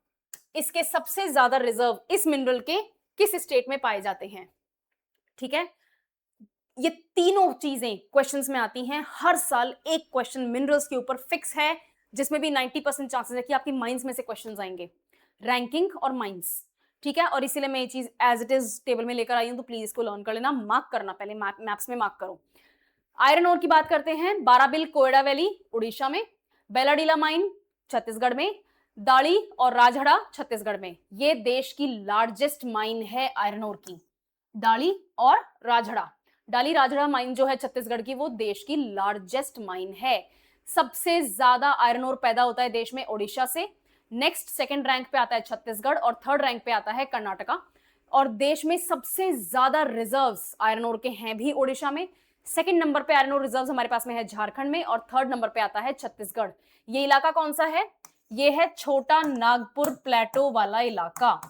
इसके सबसे ज्यादा रिजर्व इस मिनरल के किस स्टेट में पाए जाते हैं, ठीक है। ये तीनों चीजें क्वेश्चंस में आती हैं हर साल। एक क्वेश्चन मिनरल्स के ऊपर फिक्स है, जिसमें भी 90% चांसेस है कि आपकी माइंस में से क्वेश्चंस आएंगे, रैंकिंग और माइंस, ठीक है। और इसीलिए मैं ये चीज एज इट इज टेबल में लेकर आई हूं, तो प्लीज इसको लर्न कर लेना, मार्क करना, पहले मैप्स में मार्क करो। आयरन ओर की बात करते हैं, बाराबिल कोयडा वैली उड़ीसा में, बेलाडीला माइन छत्तीसगढ़ में, दाड़ी और राजहड़ा छत्तीसगढ़ में। ये देश की लार्जेस्ट माइन है आयरन ओर की, दाड़ी और राजहड़ा। डाली राजहड़ा माइन जो है छत्तीसगढ़ की, वो देश की लार्जेस्ट माइन है। सबसे ज्यादा आयरन ओर पैदा होता है देश में ओडिशा से, नेक्स्ट सेकंड रैंक पे आता है छत्तीसगढ़, और थर्ड रैंक पे आता है कर्नाटका। और देश में सबसे ज्यादा रिजर्व्स आयरन ओर के हैं भी ओडिशा में। सेकंड नंबर पे आयरन ओर रिजर्व्स हमारे पास में है झारखंड में, और थर्ड नंबर पे आता है छत्तीसगढ़। ये इलाका कौन सा है? ये है छोटा नागपुर प्लेटो वाला इलाका,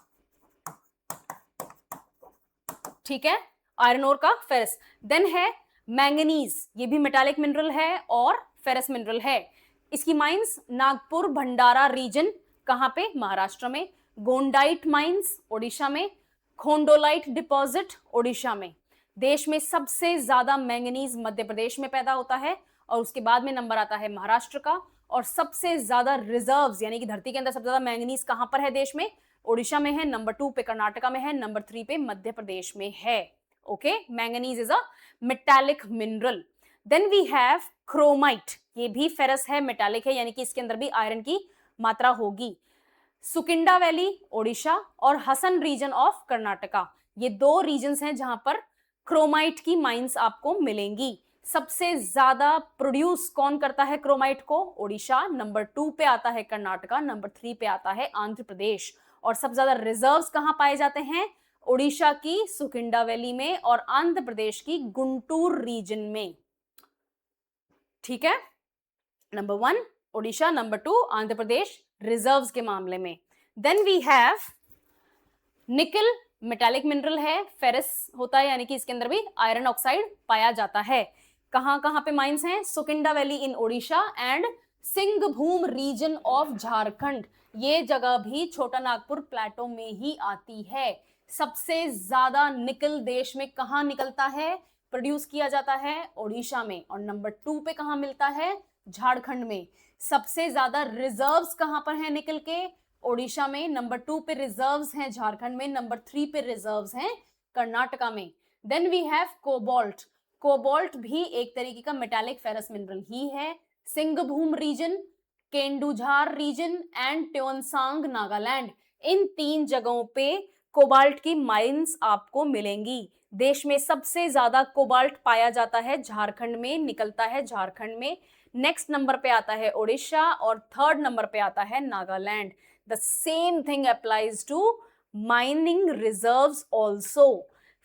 ठीक है, आयरन ओर का फेरस। देन है मैंगनीज, ये भी मेटालिक मिनरल है और फेरस मिनरल है। इसकी माइंस नागपुर भंडारा रीजन, कहां पे? महाराष्ट्र में। गोंडाइट माइंस ओडिशा में, खोंडोलाइट डिपॉजिट ओडिशा में। देश में सबसे ज्यादा मैंगनीज मध्य प्रदेश में पैदा होता है, और उसके बाद में नंबर आता है महाराष्ट्र का। और सबसे ज्यादा रिजर्व्स, यानी कि धरती के अंदर सबसे ज्यादा मैंगनीज कहां पर है देश में? ओडिशा में है, नंबर 2 पे कर्नाटका में है, नंबर 3 पे मध्य प्रदेश में है। Okay, manganese is a metallic mineral. Then we have chromite, ये भी फेरस है, मेटालिक है, यानी कि इसके अंदर भी आयरन की मात्रा होगी। सुकिंडा वैली ओडिशा और हसन रीजन ऑफ कर्नाटका, ये 2 रीजन्स हैं जहां पर क्रोमाइट की माइंस आपको मिलेंगी। सबसे ज्यादा प्रोड्यूस कौन करता है क्रोमाइट को? ओडिशा, नंबर 2 पे आता है कर्नाटका, नंबर 3 पे आता है आंध्र प्रदेश। और सबसे ज्यादा रिजर्व्स कहां पाए जाते हैं? ओडिशा की सुकिंडा वैली में और आंध्र प्रदेश की गुंटूर रीजन में, ठीक है। Number 1 Odisha, number 2 Andhra Pradesh reserves के मामले में। देन वी हैव निकल, मेटालिक मिनरल है, फेरस होता है, यानी कि इसके अंदर भी आयरन ऑक्साइड पाया जाता है। कहां कहां पे माइंस हैं? Sukinda valley in Odisha and Singhbhum region of Jharkhand, ये जगह भी छोटा नागपुर प्लेटो में ही आती है। सबसे ज्यादा निकल देश में कहां निकलता है, प्रोड्यूस किया जाता है? ओडिशा में। और नंबर 2 पे कहां मिलता है? झारखंड में। सबसे ज्यादा रिजर्व्स कहां पर हैं निकल के? ओडिशा में। नंबर 2 पे रिजर्व्स हैं झारखंड में, नंबर 3 पे रिजर्व्स हैं कर्नाटका में। Then we have cobalt, cobalt भी एक तरीके का मेटालिक फेरस मिनरल ही है। Singhbhum region, Kendujhar region and Tuensang Nagaland, इन 3 जगहों पे कोबाल्ट की माइंस आपको मिलेंगी। देश में सबसे ज्यादा कोबाल्ट पाया जाता है झारखंड में, निकलता है झारखंड में। नेक्स्ट नंबर पे आता है ओडिशा और थर्ड नंबर पे आता है Nagaland. The same thing applies to mining reserves also.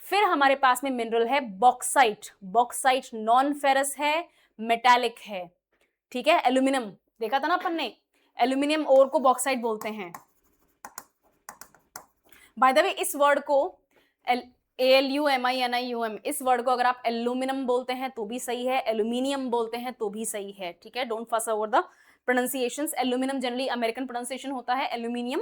फिर हमारे पास में मिनरल है बॉक्साइट। बॉक्साइट नॉन फेरस है, मेटालिक है, ठीक है। एल्यूमिनियम देखा था ना अपन ने, एल्यूमिनियम ओर को बॉक्साइट बोलते हैं। बाय द वे इस वर्ड को ALUMINIUM, इस वर्ड को अगर आप एल्यूमिनियम बोलते हैं तो भी सही है, एल्यूमिनियम बोलते हैं तो भी सही है, ठीक है। डोंट फस over the pronunciations. Aluminium generally American pronunciation होता है, एल्यूमिनियम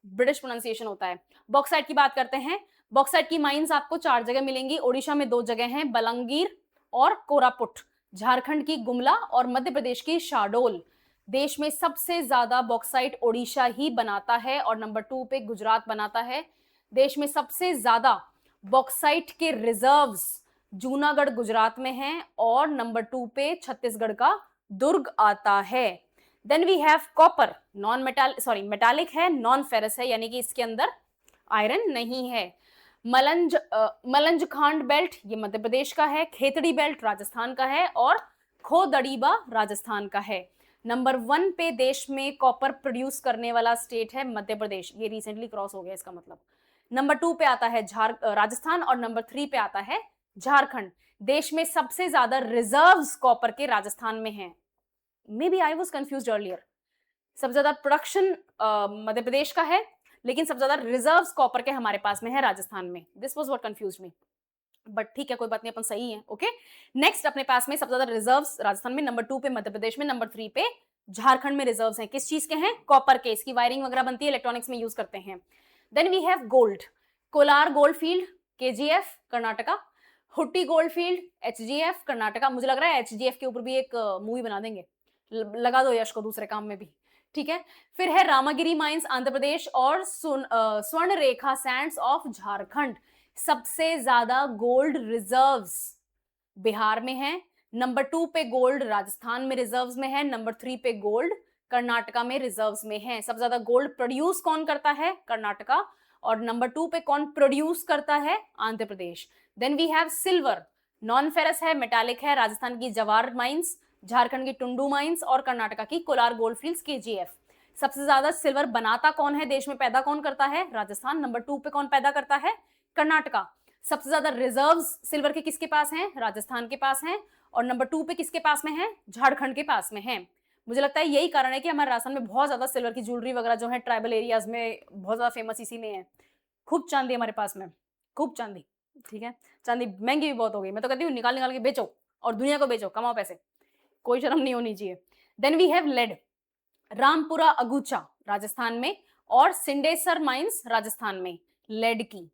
ब्रिटिश प्रोनाउंसिएशन होता है। बॉक्साइट की बात करते हैं। बॉक्साइट की माइंस आपको 4 जगह मिलेंगी। ओडिशा में 2 जगह हैं, बलंगीर और कोरापुट। झारखंड की गुमला और मध्य प्रदेश की शाहडोल। देश में सबसे ज्यादा बॉक्साइट ओडिशा ही बनाता है और नंबर 2 पे गुजरात बनाता है। देश में सबसे ज्यादा बॉक्साइट के रिजर्व्स जूनागढ़ गुजरात में हैं और नंबर 2 पे छत्तीसगढ़ का दुर्ग आता है। Then we have copper, non metallic, sorry metallic है, नॉन फेरस है, यानी कि इसके अंदर आयरन नहीं है। मलंज खांड बेल्ट ये मध्य प्रदेश का है, खेतड़ी बेल्ट राजस्थान का है और खोदड़ीबा राजस्थान का है। नंबर 1 पे देश में कॉपर प्रोड्यूस करने वाला स्टेट है मध्य प्रदेश, ये रिसेंटली क्रॉस हो गया इसका मतलब। नंबर 2 पे आता है राजस्थान और नंबर 3 पे आता है झारखंड। देश में सबसे ज्यादा रिजर्व्स कॉपर के राजस्थान में हैं। Maybe I was confuse earlier. सबसे ज्यादा प्रोडक्शन मध्य प्रदेश का है, लेकिन सबसे ज्यादा रिजर्व्स कॉपर के हमारे पास में है राजस्थान में। This was what confused me, but ठीक है कोई बात नहीं, अपन सही है। ओके, नेक्स्ट अपने पास में सबसे ज्यादा रिजर्व्स राजस्थान में, नंबर 2 पे मध्य प्रदेश में, नंबर 3 पे झारखंड में रिजर्व्स हैं। किस चीज के हैं? कॉपर के। इसकी वायरिंग वगैरह बनती है, इलेक्ट्रॉनिक्स में यूज करते हैं। Then we have gold, Kolar gold field KGF Karnataka, Hutti gold field HGF Karnataka. मुझे लग रहा है HGF के ऊपर भी एक मूवी बना देंगे, लगा दो यश को दूसरे काम में भी, ठीक है। फिर है रामागिरी माइंस आंध्र प्रदेश और स्वर्ण रेखा सैंड्स ऑफ झारखंड। सबसे ज्यादा गोल्ड रिजर्व्स बिहार में है, नंबर 2 पे गोल्ड राजस्थान में रिजर्व्स में है, नंबर 3 पे गोल्ड कर्नाटका में रिजर्व्स में है। सबसे ज्यादा गोल्ड प्रोड्यूस कौन करता है? कर्नाटका। और नंबर 2 पे कौन प्रोड्यूस करता है? Andhra Pradesh. Then we have silver, non ferrous है, मेटालिक है, राजस्थान की जवार माइंस, झारखंड की टुंडू माइंस और कर्नाटका की कोलार गोल्ड फील्ड्स KGF। सबसे ज्यादा सिल्वर बनाता कौन है देश में, पैदा कौन करता है? राजस्थान। नंबर 2 पे कौन पैदा करता है? कर्नाटका। सबसे ज्यादा रिजर्व्स सिल्वर के किसके पास हैं? राजस्थान के पास हैं। और नंबर 2 पे किसके पास में है? झारखंड के पास में है। मुझे लगता है यही कारण है कि हमारे राजस्थान में बहुत ज्यादा सिल्वर की ज्वेलरी वगैरह जो है ट्राइबल एरियाज में बहुत ज्यादा फेमस इसी में है। खूब चांदी हमारे पास में, खूब चांदी, ठीक है। चांदी महंगी भी बहुत हो गई, मैं तो कहती हूँ निकाल निकाल के बेचो और दुनिया को बेचो, कमाओ पैसे, कोई शर्म नहीं होनी चाहिए। Then we have lead, Rampura Agucha Rajasthan में और सिंडेसर माइंस राजस्थान में। लेड की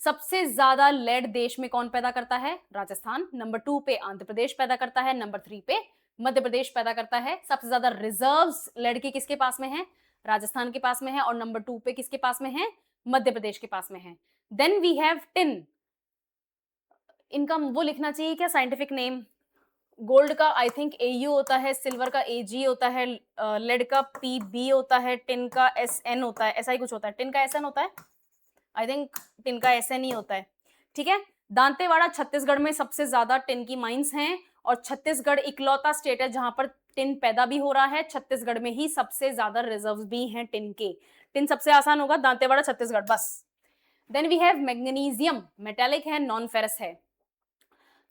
सबसे ज्यादा लेड देश में कौन पैदा करता है? राजस्थान। नंबर 2 पे आंध्र प्रदेश पैदा करता है, नंबर 3 पे मध्य प्रदेश पैदा करता है। सबसे ज्यादा रिजर्व्स लेड की किसके पास में है? राजस्थान के पास में है। और नंबर 2 पे किसके पास में है? मध्य प्रदेश के पास में है। देन वी हैव टिन, इनका वो लिखना चाहिए क्या साइंटिफिक नेम? गोल्ड का आई थिंक AU होता है, सिल्वर का AG होता है, लेड का PB होता है, टिन का SN होता है, ऐसा ही कुछ होता है। टिन का SN होता है, आई थिंक टिन का SN ही होता है, ठीक है। दांतेवाड़ा छत्तीसगढ़ में सबसे ज्यादा टिन की माइंस हैं और छत्तीसगढ़ इकलौता स्टेट है जहां पर टिन पैदा भी हो रहा है। छत्तीसगढ़ में ही सबसे ज्यादा रिजर्व्स भी हैं टिन के। टिन सबसे आसान होगा, दांतेवाड़ा छत्तीसगढ़, बस। Then we have magnesium, metallic है, नॉन फेरस है।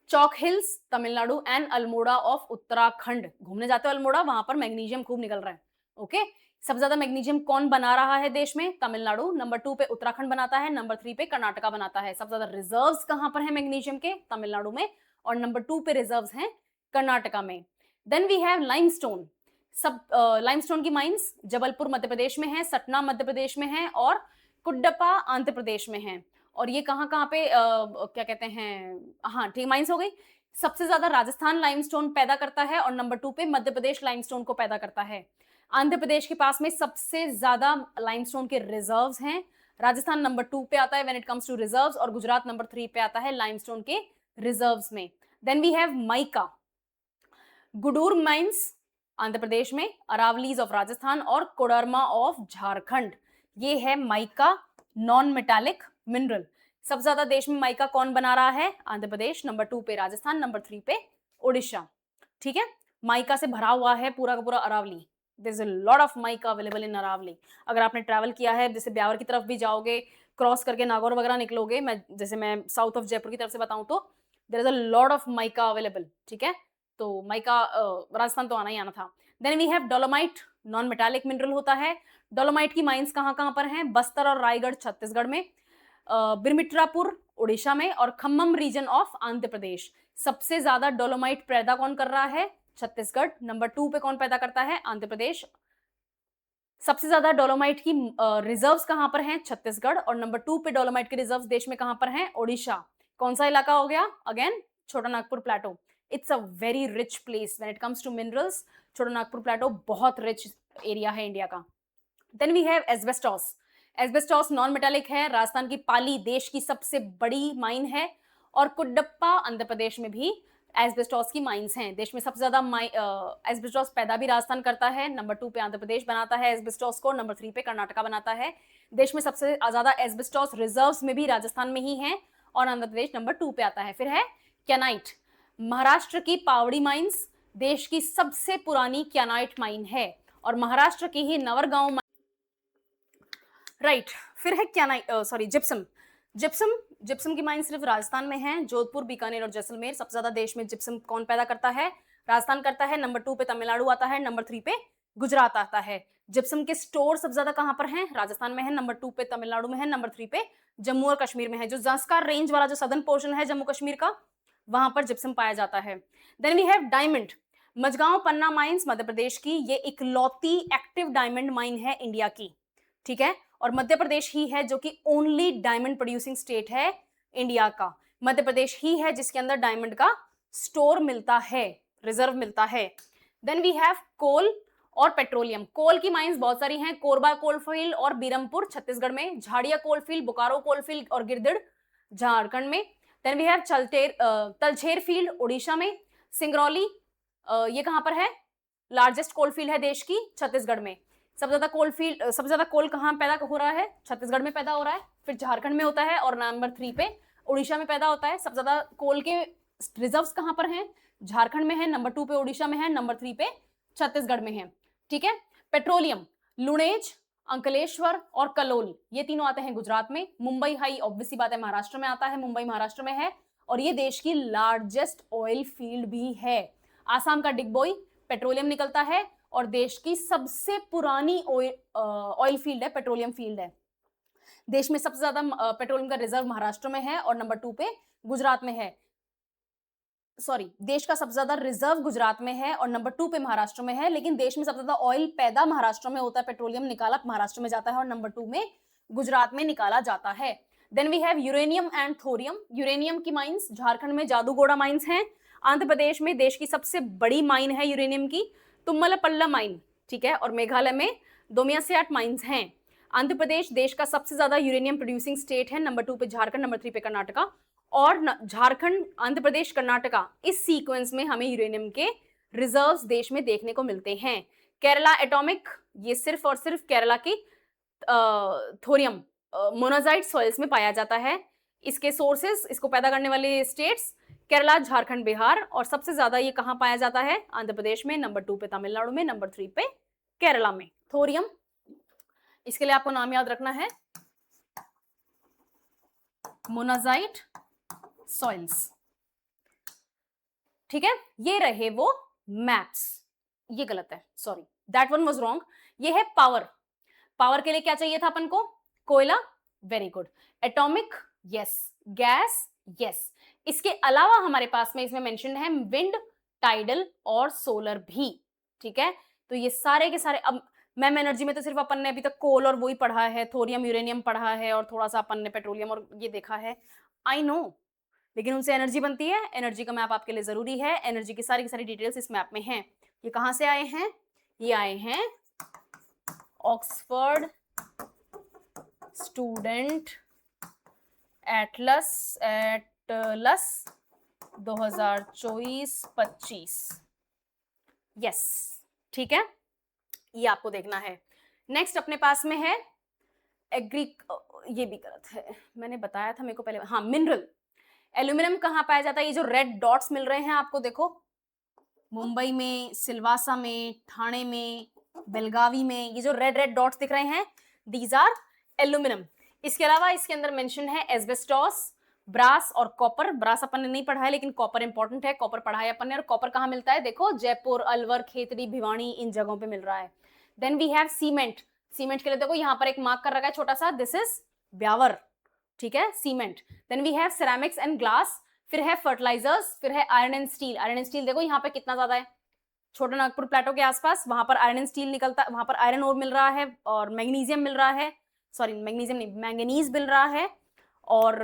Chalk hills Tamil Nadu and Almora of Uttarakhand. घूमने जाते हो अल्मोड़ा, वहां पर मैग्नीशियम खूब निकल रहा है, ओके। सबसे ज्यादा मैग्नीशियम कौन बना रहा है देश में? तमिलनाडु। नंबर 2 पे उत्तराखंड बनाता है, नंबर 3 पे कर्नाटका बनाता है। सबसे ज्यादा रिजर्व्स कहां पर है मैग्नीशियम के? तमिलनाडु में। और नंबर 2 पे रिजर्व्स हैं कर्नाटका में। देन वी हैव लाइमस्टोन, सब लाइमस्टोन की माइंस जबलपुर मध्य प्रदेश में है, सतना मध्य प्रदेश में है और कुड्डपा आंध्र प्रदेश में है। और ये कहाँ कहाँ पे क्या कहते हैं, हाँ ठीक, माइंस हो गई। सबसे ज्यादा राजस्थान लाइमस्टोन पैदा करता है और नंबर 2 पे मध्य प्रदेश लाइमस्टोन को पैदा करता है। आंध्र प्रदेश के पास में सबसे ज्यादा लाइमस्टोन के रिजर्व्स हैं। राजस्थान नंबर 2 पे आता है when it comes to reserves और गुजरात नंबर 3 पे आता है लाइमस्टोन के रिजर्व्स में। Then we have mica, Gudur mines Andhra Pradesh में, अरावलीज ऑफ राजस्थान और कोडरमा ऑफ झारखंड। ये है माइका, नॉन मेटालिक मिनरल। सबसे ज्यादा देश में माइका कौन बना रहा है? आंध्र प्रदेश। नंबर 2 पे राजस्थान, नंबर 3 पे ओडिशा, ठीक है। माइका से भरा हुआ है पूरा का पूरा Aravalli, there is a lot of mica available in Aravalli. अगर आपने ट्रैवल किया है, जैसे ब्यावर की तरफ भी जाओगे, क्रॉस करके नागौर वगैरह निकलोगे, मैं साउथ ऑफ जयपुर की तरफ से बताऊं तो there is a lot of mica available, ठीक है। तो माइका राजस्थान तो आना ही आना था। Then we have dolomite, non metallic mineral होता है। डोलोमाइट की माइंस कहाँ कहाँ पर हैं? बस्तर और रायगढ़ छत्तीसगढ़ में, बिरमिट्रापुर उड़ीसा में, और खम्मम रीजन ऑफ आंध्र प्रदेश। सबसे ज्यादा डोलोमाइट पैदा कौन कर रहा है? छत्तीसगढ़। नंबर 2 पे कौन पैदा करता है? आंध्र प्रदेश। सबसे ज्यादा डोलोमाइट की रिजर्व्स कहां पर हैं? छत्तीसगढ़। और नंबर 2 पे डोलोमाइट के रिजर्व्स देश में कहां पर हैं? ओडिशा। कौन सा इलाका हो गया? Again Chota Nagpur plateau. It's a very rich place when it comes to minerals. Chota Nagpur plateau बहुत रिच एरिया है इंडिया का। Then we have asbestos. Asbestos non metallic है। राजस्थान की पाली देश की सबसे बड़ी माइन है, और कुड्डप्पा आंध्र प्रदेश में भी एस्बेस्टॉस की माइंस हैं। देश में सबसे ज्यादा एस्बेस्टॉस पैदा भी राजस्थान करता है। नंबर 2 पे आंध्र प्रदेश बनाता है एस्बेस्टॉस को। नंबर 3 पे कर्नाटका बनाता है। देश में सबसे ज्यादा एस्बेस्टॉस रिजर्व्स में भी राजस्थान में ही है, और आंध्र प्रदेश नंबर 2 पे आता है। फिर है कैनाइट। महाराष्ट्र की पावड़ी माइंस देश की सबसे पुरानी कैनाइट माइन है, और महाराष्ट्र की ही नवरगांव राइट। फिर है जिप्सम। जिप्सम की माइन सिर्फ राजस्थान में है। जोधपुर, बीकानेर और जैसलमेर। सबसे ज्यादा देश में जिप्सम कौन पैदा करता है? राजस्थान करता है। नंबर 2 पे तमिलनाडु आता है। नंबर 3 पे गुजरात आता है। जिप्सम के स्टोर सबसे ज्यादा कहां पर हैं? राजस्थान में है। नंबर 2 पे तमिलनाडु में है। नंबर 3 पे जम्मू और कश्मीर में है। जो जंस्कार रेंज वाला जो सदर्न पोर्शन है जम्मू कश्मीर का, वहां पर जिप्सम पाया जाता है। Then we have diamond. Majhgawan Panna mines Madhya Pradesh की, ये इकलौती एक्टिव डायमंड माइन है इंडिया की, ठीक है। और मध्य प्रदेश ही है जो कि ओनली डायमंड प्रोड्यूसिंग स्टेट है इंडिया का। मध्य प्रदेश ही है जिसके अंदर डायमंड का स्टोर मिलता है, रिजर्व मिलता है। देन वी हैव कोल और पेट्रोलियम। कोल की माइंस बहुत सारी हैं। कोरबा कोलफील्ड और बीरमपुर छत्तीसगढ़ में, झाड़िया कोलफील्ड, बोकारो कोलफील्ड और गिरदिड़ झारखंड में। Then we have Talcher field Orissa में। सिंगरौली ये कहां पर है? लार्जेस्ट कोलफील्ड है देश की, छत्तीसगढ़ में। सबसे ज्यादा कोल कहां पैदा हो रहा है? छत्तीसगढ़ में पैदा हो रहा है। फिर झारखंड में होता है, और नंबर 3 पे उड़ीसा में पैदा होता है। सबसे ज्यादा कोल के रिजर्व्स कहां पर हैं? झारखंड में है। नंबर 2 पे उड़ीसा में है। नंबर 3 पे छत्तीसगढ़ में है, ठीक है। पेट्रोलियम, लुणेज, अंकलेश्वर और कलोल, ये तीनों आते हैं गुजरात में। मुंबई हाई ऑब्वियसली बात है महाराष्ट्र में आता है, मुंबई महाराष्ट्र में है, और ये देश की लार्जेस्ट ऑयल फील्ड भी है। आसाम का डिगबोई पेट्रोलियम निकलता है, और देश की सबसे पुरानी ऑयल फील्ड है, पेट्रोलियम फील्ड है। देश में सबसे ज्यादा पेट्रोलियम का रिजर्व महाराष्ट्र में है, और नंबर 2 पे गुजरात में है। देश का सबसे ज्यादा रिजर्व गुजरात में है, और नंबर 2 पे महाराष्ट्र में है। लेकिन देश में सबसे ज्यादा ऑयल पैदा महाराष्ट्र में होता है, पेट्रोलियम निकाला महाराष्ट्र में जाता है, और नंबर 2 में गुजरात में निकाला जाता है। Then we have uranium and thorium. Uranium की माइंस झारखंड में जादूगोड़ा माइंस हैं। आंध्र प्रदेश में देश की सबसे बड़ी माइन है यूरेनियम की, तुम्मलपल्ला माइन, ठीक है। और मेघालय में दोमियासियाट माइंस हैं। आंध्र प्रदेश देश का सबसे ज्यादा यूरेनियम प्रोड्यूसिंग स्टेट है। नंबर 2 पे झारखंड, नंबर 3 पे कर्नाटका, और झारखंड, आंध्र प्रदेश, कर्नाटका, इस सीक्वेंस में हमें यूरेनियम के रिजर्व्स देश में देखने को मिलते हैं। केरला एटॉमिक, ये सिर्फ और सिर्फ केरला की थोरियम मोनाजाइट सॉइल्स में पाया जाता है। इसके सोर्सेस, इसको पैदा करने वाले स्टेट्स केरला, झारखंड, बिहार, और सबसे ज्यादा ये कहां पाया जाता है? आंध्र प्रदेश में। नंबर 2 पे तमिलनाडु में। नंबर 3 पे केरला में। थोरियम, इसके लिए आपको नाम याद रखना है मोनाजाइट सॉइल्स, ठीक है। ये रहे वो मैप्स। ये गलत है, sorry, that one was wrong. ये है पावर। पावर के लिए क्या चाहिए था अपन को? कोयला, very good. Atomic, yes. Gas, yes. इसके अलावा हमारे पास में इसमें मेंशन है विंड, टाइडल और सोलर भी, ठीक है। तो ये सारे के सारे, अब मैम एनर्जी में तो सिर्फ अपन ने अभी तक कोल और वही पढ़ा है, थोरियम, यूरेनियम पढ़ा है, और थोड़ा सा अपन ने पेट्रोलियम और ये देखा है, आई नो, लेकिन उनसे एनर्जी बनती है। एनर्जी का मैप आपके लिए जरूरी है। एनर्जी की सारी डिटेल्स इस मैप में हैं। ये कहां से आए हैं? ये आए हैं ऑक्सफोर्ड स्टूडेंट एटलस 2024-25, यस, ठीक है। ये आपको देखना है। नेक्स्ट अपने पास में है ये भी गलत है, मैंने बताया था मेरे को पहले, हाँ, मिनरल। एल्यूमिनियम कहाँ पाया जाता है? ये जो रेड डॉट्स मिल रहे हैं आपको, देखो, मुंबई में, सिलवासा में, ठाणे में, बेलगावी में ये जो रेड रेड डॉट्स दिख रहे हैं, दीज आर एल्यूमिनियम। इसके अलावा इसके अंदर मेंशन है एस्बेस्टॉस, ब्रास और कॉपर। ब्रास अपन ने नहीं पढ़ा है लेकिन कॉपर इंपॉर्टेंट है, कॉपर पढ़ा है अपन ने। और कॉपर कहाँ मिलता है, देखो जयपुर, अलवर, खेतड़ी, भिवानी, इन जगहों पे मिल रहा है। Then we have cement. Cement के लिए देखो यहाँ पर एक मार्क कर रखा है छोटा सा, दिस इज ब्यावर, ठीक है, cement. Then we have ceramics and glass, फिर है फर्टिलाइजर्स, फिर है iron and steel. Iron and steel देखो यहाँ पे कितना ज्यादा है, छोटा नागपुर प्लेटो के आसपास, वहां पर आयरन एंड स्टील निकलता, वहां पर आयरन ओर मिल रहा है और मैग्नीशियम मिल रहा है, सॉरी मैग्नीशियम नहीं, मैंगनीज मिल रहा है और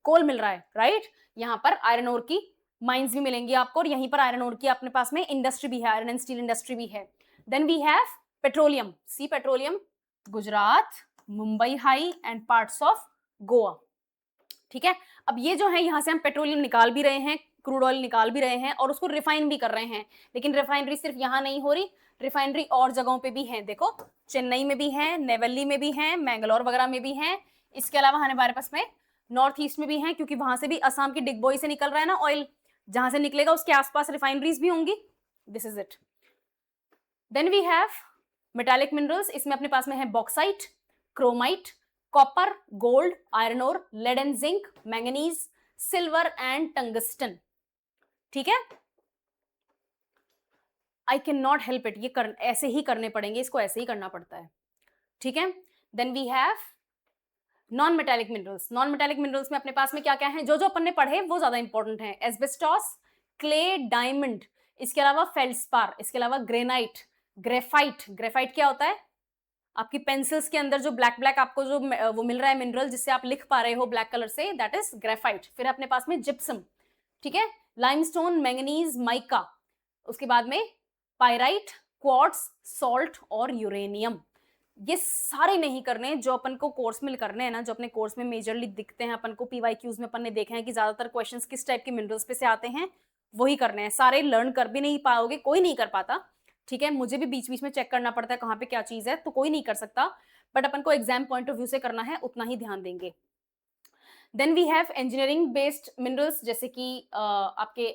कोल मिल रहा है, राइट। यहाँ पर आयरन ओर की माइंस भी मिलेंगी आपको और यहीं पर आयरन ओर की अपने पास में इंडस्ट्री भी है, आयरन एंड स्टील इंडस्ट्री भी है। Then we have petroleum, sea petroleum, Gujarat, Mumbai high and parts of Goa, ठीक है। अब ये जो है यहाँ से हम पेट्रोलियम निकाल भी रहे हैं, क्रूड ऑयल निकाल भी रहे हैं और उसको रिफाइन भी कर रहे हैं, लेकिन रिफाइनरी सिर्फ यहाँ नहीं हो रही, रिफाइनरी और जगहों पे भी है। देखो चेन्नई में भी है, नेवली में भी है, मैंगलोर वगैरह में भी है। इसके अलावा हमारे पास में नॉर्थ ईस्ट में भी है, क्योंकि वहां से भी असम की डिगबोई से निकल रहा है ना ऑयल, जहां से निकलेगा उसके आसपास रिफाइनरीज भी होंगी। This is it. Then we have metallic minerals, इसमें अपने पास में है bauxite, chromite, copper, gold, iron ore, lead and zinc, manganese, silver and tungsten, ठीक है। I can not help it, ये ऐसे ही करने पड़ेंगे, इसको ऐसे ही करना पड़ता है, ठीक है। Then we have non metallic minerals. Non metallic minerals में अपने पास में क्या क्या है, जो जो अपन ने पढ़े वो ज्यादा इंपॉर्टेंट है। एस्बेस्टॉस, क्ले, डायमंड, इसके अलावा फेल्डस्पार, इसके अलावा ग्रेनाइट, ग्रेफाइट। ग्रेफाइट क्या होता है, आपकी पेंसिल्स के अंदर जो ब्लैक ब्लैक आपको जो वो मिल रहा है मिनरल, जिससे आप लिख पा रहे हो ब्लैक कलर से, दैट इज ग्रेफाइट। फिर अपने पास में जिप्सम, ठीक है, लाइमस्टोन, मैंगनीज, माइका, उसके बाद में पायराइट, क्वार्ट्ज, सॉल्ट और यूरेनियम। ये सारे नहीं करने जो अपन को कोर्स में करने हैं ना, जो अपने कोर्स में मेजरली दिखते हैं अपन को, पीवाईक्यूज में अपन ने देखे हैं कि ज्यादातर क्वेश्चंस किस टाइप के मिनरल्स पे से आते हैं, वही करने हैं। सारे लर्न कर भी नहीं पाओगे, कोई नहीं कर पाता, ठीक है। मुझे भी बीच बीच में चेक करना पड़ता है कहाँ पे क्या चीज है, तो कोई नहीं कर सकता, बट अपन को एग्जाम पॉइंट ऑफ व्यू से करना है, उतना ही ध्यान देंगे। Then we have engineering based minerals, जैसे कि आपके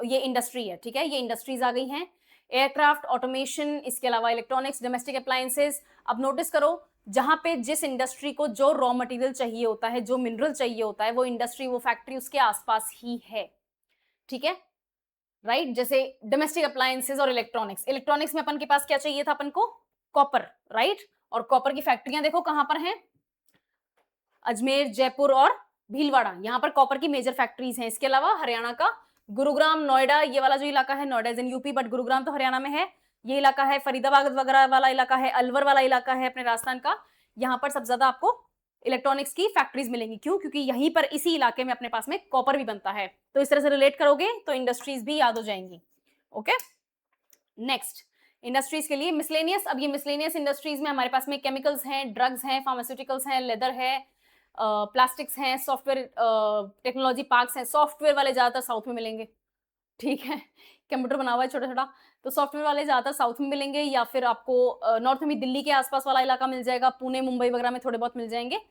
ये इंडस्ट्री है, ठीक है, ये इंडस्ट्रीज आ गई हैं, एयरक्राफ्ट, ऑटोमेशन, इसके अलावा इलेक्ट्रॉनिक्स, डोमेस्टिक अप्लायंसेस। अब नोटिस करो, जहां पे जिस इंडस्ट्री को जो रॉ मटेरियल चाहिए होता है, जो मिनरल चाहिए होता है, वो इंडस्ट्री, वो फैक्ट्री उसके आसपास ही है, ठीक है, राइट। जैसे डोमेस्टिक अप्लायंसेस और इलेक्ट्रॉनिक्स, इलेक्ट्रॉनिक्स में अपन के पास क्या चाहिए था अपन को, कॉपर, राइट। और कॉपर की फैक्ट्रियां देखो कहां पर हैं, अजमेर, जयपुर और भीलवाड़ा, यहाँ पर कॉपर की मेजर फैक्ट्रीज हैं। इसके अलावा हरियाणा का गुरुग्राम, नोएडा, ये वाला जो इलाका है, Noida is in UP but Gurugram तो हरियाणा में है, ये इलाका है, फरीदाबाद वगैरह वाला इलाका है, अलवर वाला इलाका है अपने राजस्थान का, यहाँ पर सबसे ज्यादा आपको इलेक्ट्रॉनिक्स की फैक्ट्रीज मिलेंगी। क्यों, क्योंकि यहीं पर इसी इलाके में अपने पास में कॉपर भी बनता है, तो इस तरह से रिलेट करोगे तो इंडस्ट्रीज भी याद हो जाएंगी, ओके। नेक्स्ट इंडस्ट्रीज के लिए मिसलेनियस। अब ये मिसलेनियस इंडस्ट्रीज में हमारे पास में केमिकल्स हैं, ड्रग्स हैं, फार्मास्यूटिकल्स हैं, लेदर है, प्लास्टिक्स हैं, सॉफ्टवेयर टेक्नोलॉजी पार्क्स हैं। सॉफ्टवेयर वाले ज्यादातर साउथ में मिलेंगे, ठीक है, कंप्यूटर बना हुआ है छोटा छोटा, तो सॉफ्टवेयर वाले ज्यादातर साउथ में मिलेंगे, या फिर आपको नॉर्थ में भी दिल्ली के आसपास वाला इलाका मिल जाएगा, पुणे, मुंबई वगैरह में थोड़े बहुत मिल जाएंगे।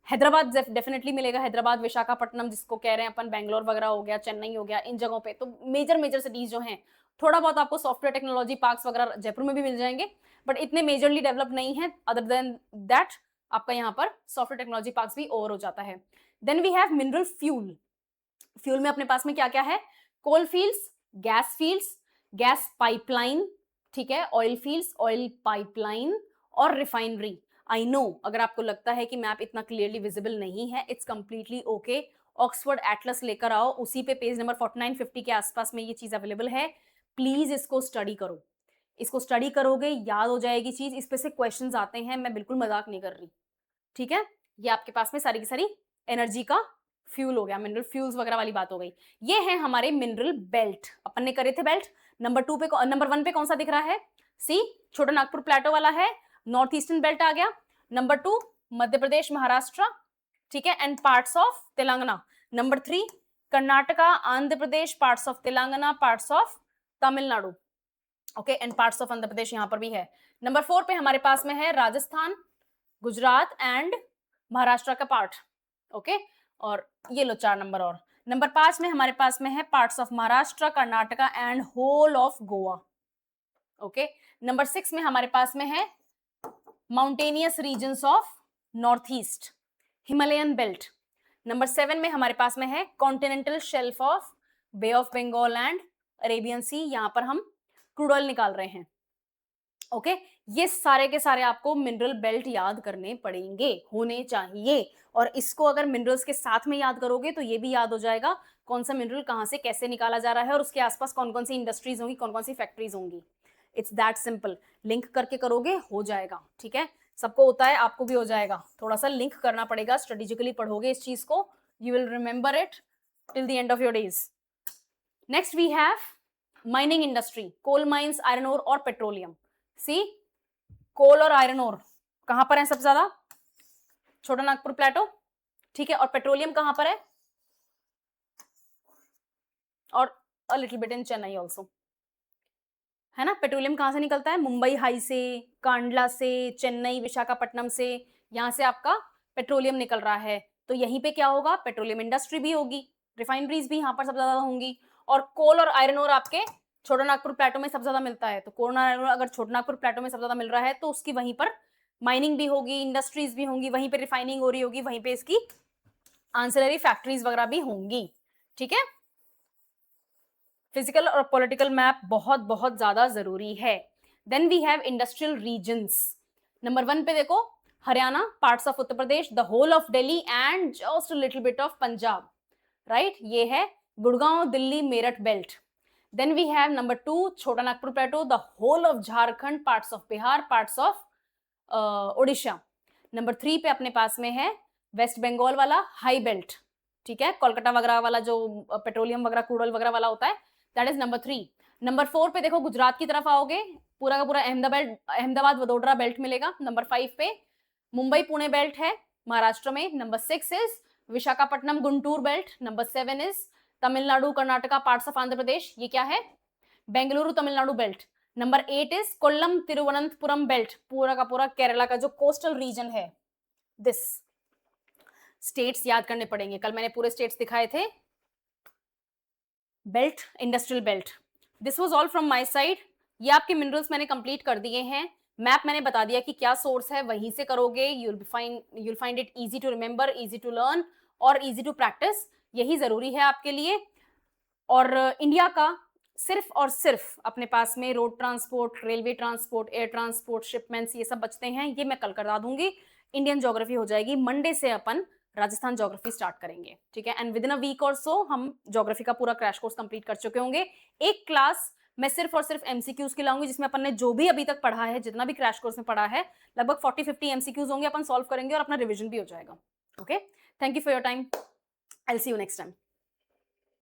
हैदराबाद डेफिनेटली मिलेगा, हैदराबाद, विशाखापट्टनम जिसको कह रहे हैं अपन, बैंगलोर वगैरह हो गया, चेन्नई हो गया, इन जगहों पे तो मेजर मेजर सिटीज जो हैं। थोड़ा बहुत आपको सॉफ्टवेयर टेक्नोलॉजी पार्क्स वगैरह जयपुर में भी मिल जाएंगे, बट इतने मेजरली डेवलप नहीं है। अदर देन दैट आपका यहाँ पर सॉफ्टवेयर टेक्नोलॉजी पार्क्स भी ओवर हो जाता है। Then we have mineral fuel. Fuel में अपने पास में क्या क्या है, coal fields, gas fields, gas pipeline, ठीक है, ऑयल फील्ड्स, ऑयल पाइपलाइन और रिफाइनरी। आई नो अगर आपको लगता है कि मैप इतना क्लियरली विजिबल नहीं है, it's completely okay. Oxford Atlas लेकर आओ, उसी पे पेज नंबर 49-50 के आसपास में ये चीज अवेलेबल है, प्लीज इसको स्टडी करो। इसको स्टडी करोगे याद हो जाएगी चीज, इस पे से क्वेश्चंस आते हैं, मैं बिल्कुल मजाक नहीं कर रही, ठीक है। ये आपके पास में सारी की सारी एनर्जी का फ्यूल हो गया, मिनरल फ्यूल्स वगैरह वाली बात हो गई। ये है हमारे मिनरल बेल्ट, अपन ने करे थे बेल्ट। नंबर 1 पे कौन सा दिख रहा है, सी छोटा नागपुर प्लेटो वाला है, नॉर्थ ईस्टर्न बेल्ट आ गया। नंबर 2 मध्य प्रदेश, महाराष्ट्र, ठीक है, and parts of Telangana. Number 3 Karnataka, Andhra Pradesh, parts of Telangana, parts of Tamil Nadu, okay, and parts of Andhra Pradesh यहाँ पर भी है। नंबर 4 पे हमारे पास में है राजस्थान, गुजरात एंड महाराष्ट्र का पार्ट, ओके, और ये लो 4 नंबर। और नंबर 5 में हमारे पास में है parts of Maharashtra, Karnataka and whole of Goa, okay. Number 6 में हमारे पास में है mountainous regions of north east, Himalayan belt. Number 7 में हमारे पास में है continental shelf of Bay of Bengal and Arabian Sea, यहां पर हम क्रूड ऑयल निकाल रहे हैं। ओके ये सारे के सारे आपको मिनरल बेल्ट याद करने पड़ेंगे, होने चाहिए। और इसको अगर मिनरल्स के साथ में याद करोगे तो ये भी याद हो जाएगा कौन सा मिनरल कहां से कैसे निकाला जा रहा है और उसके आसपास कौन कौन सी इंडस्ट्रीज होंगी, कौन कौन सी फैक्ट्रीज होंगी। इट्स दैट सिंपल, लिंक करके करोगे हो जाएगा। ठीक है, सबको होता है, आपको भी हो जाएगा। थोड़ा सा लिंक करना पड़ेगा, स्ट्रेटेजिकली पढ़ोगे इस चीज को, you will remember it till the end of your days. Next we have mining industry, coal mines, iron ore और पेट्रोलियम। सी कोल और आयरन ओर कहां पर है सबसे ज्यादा? छोटा नागपुर प्लेटो। ठीक है, और पेट्रोलियम कहां पर है? और a little bit in Chennai also, है ना। पेट्रोलियम कहां से निकलता है? मुंबई हाई से, कांडला से, चेन्नई, विशाखापट्टनम से, यहां से आपका पेट्रोलियम निकल रहा है। तो यहीं पे क्या होगा? पेट्रोलियम इंडस्ट्री भी होगी, रिफाइनरीज भी यहाँ पर सबसे ज्यादा होंगी। और कोल और आयरन ओर आपके छोटा नागपुर प्लेटो में सबसे ज्यादा मिलता है। तो कोल और आयरन ओर अगर छोटा नागपुर प्लेटो में सबसे ज्यादा मिल रहा है तो उसकी वहीं पर माइनिंग भी होगी, इंडस्ट्रीज भी होंगी, वहीं पे रिफाइनिंग हो रही होगी, वहीं पे इसकी आंसलरी फैक्ट्रीज वगैरह भी होंगी। ठीक है, फिजिकल और पॉलिटिकल मैप बहुत बहुत ज्यादा जरूरी है। Then we have industrial regions. Number 1 पे देखो, Haryana, parts of Uttar Pradesh, the whole of Delhi and just little bit of Punjab, right. ये है Gurgaon, Delhi, Meerut belt. Then we have number 2 Chota Nagpur plateau, the whole of Jharkhand, parts of Bihar, parts of Odisha. Number 3 पे अपने पास में है waste Bengal वाला हाई बेल्ट। ठीक है, कोलकाता वगैरह वाला जो पेट्रोलियम वगैरह क्रूड ऑयल वगैरह वाला होता है, दैट इज नंबर 3। नंबर 4 पे देखो, गुजरात की तरफ आओगे, पूरा का पूरा अहमदाबाद वडोदरा बेल्ट मिलेगा। नंबर 5 पे मुंबई पुणे बेल्ट है महाराष्ट्र में। Number 6 is Visakhapatnam Guntur belt. Number 7 is Tamil Nadu, Karnataka, parts of Andhra Pradesh, ये क्या है? Bengaluru Tamil Nadu belt. Number 8 is Kollam Thiruvananthapuram belt, पूरा का पूरा केरला का जो कोस्टल रीजन है। दिस स्टेट्स याद करने पड़ेंगे, कल मैंने पूरे स्टेट्स दिखाए थे। Belt, industrial belt. This was all from my side. ये आपके मिनरल्स मैंने कंप्लीट कर दिए हैं। मैप मैंने बता दिया कि क्या सोर्स है, वहीं से करोगे you'll find it easy to remember, easy to learn और easy to practice। यही जरूरी है आपके लिए। और इंडिया का सिर्फ और सिर्फ अपने पास में road transport, railway transport, air transport, shipments, ये सब बचते हैं। ये मैं कल करा दूंगी। इंडियन ज्योग्राफी हो जाएगी। मंडे से अपन राजस्थान ज्योग्राफी स्टार्ट करेंगे। ठीक है, and within a week और सो हम ज्योग्राफी का पूरा क्रैश कोर्स कंप्लीट कर चुके होंगे। एक क्लास मैं सिर्फ और सिर्फ एमसीक्यूज की लाऊंगी, जिसमें अपन ने जो भी अभी तक पढ़ा है, जितना भी क्रैश कोर्स में पढ़ा है, लगभग 40-50 एमसीक्यूज होंगे, अपन सॉल्व करेंगे और अपना रिविजन भी हो जाएगा। Okay, thank you for your time, I will see you next time.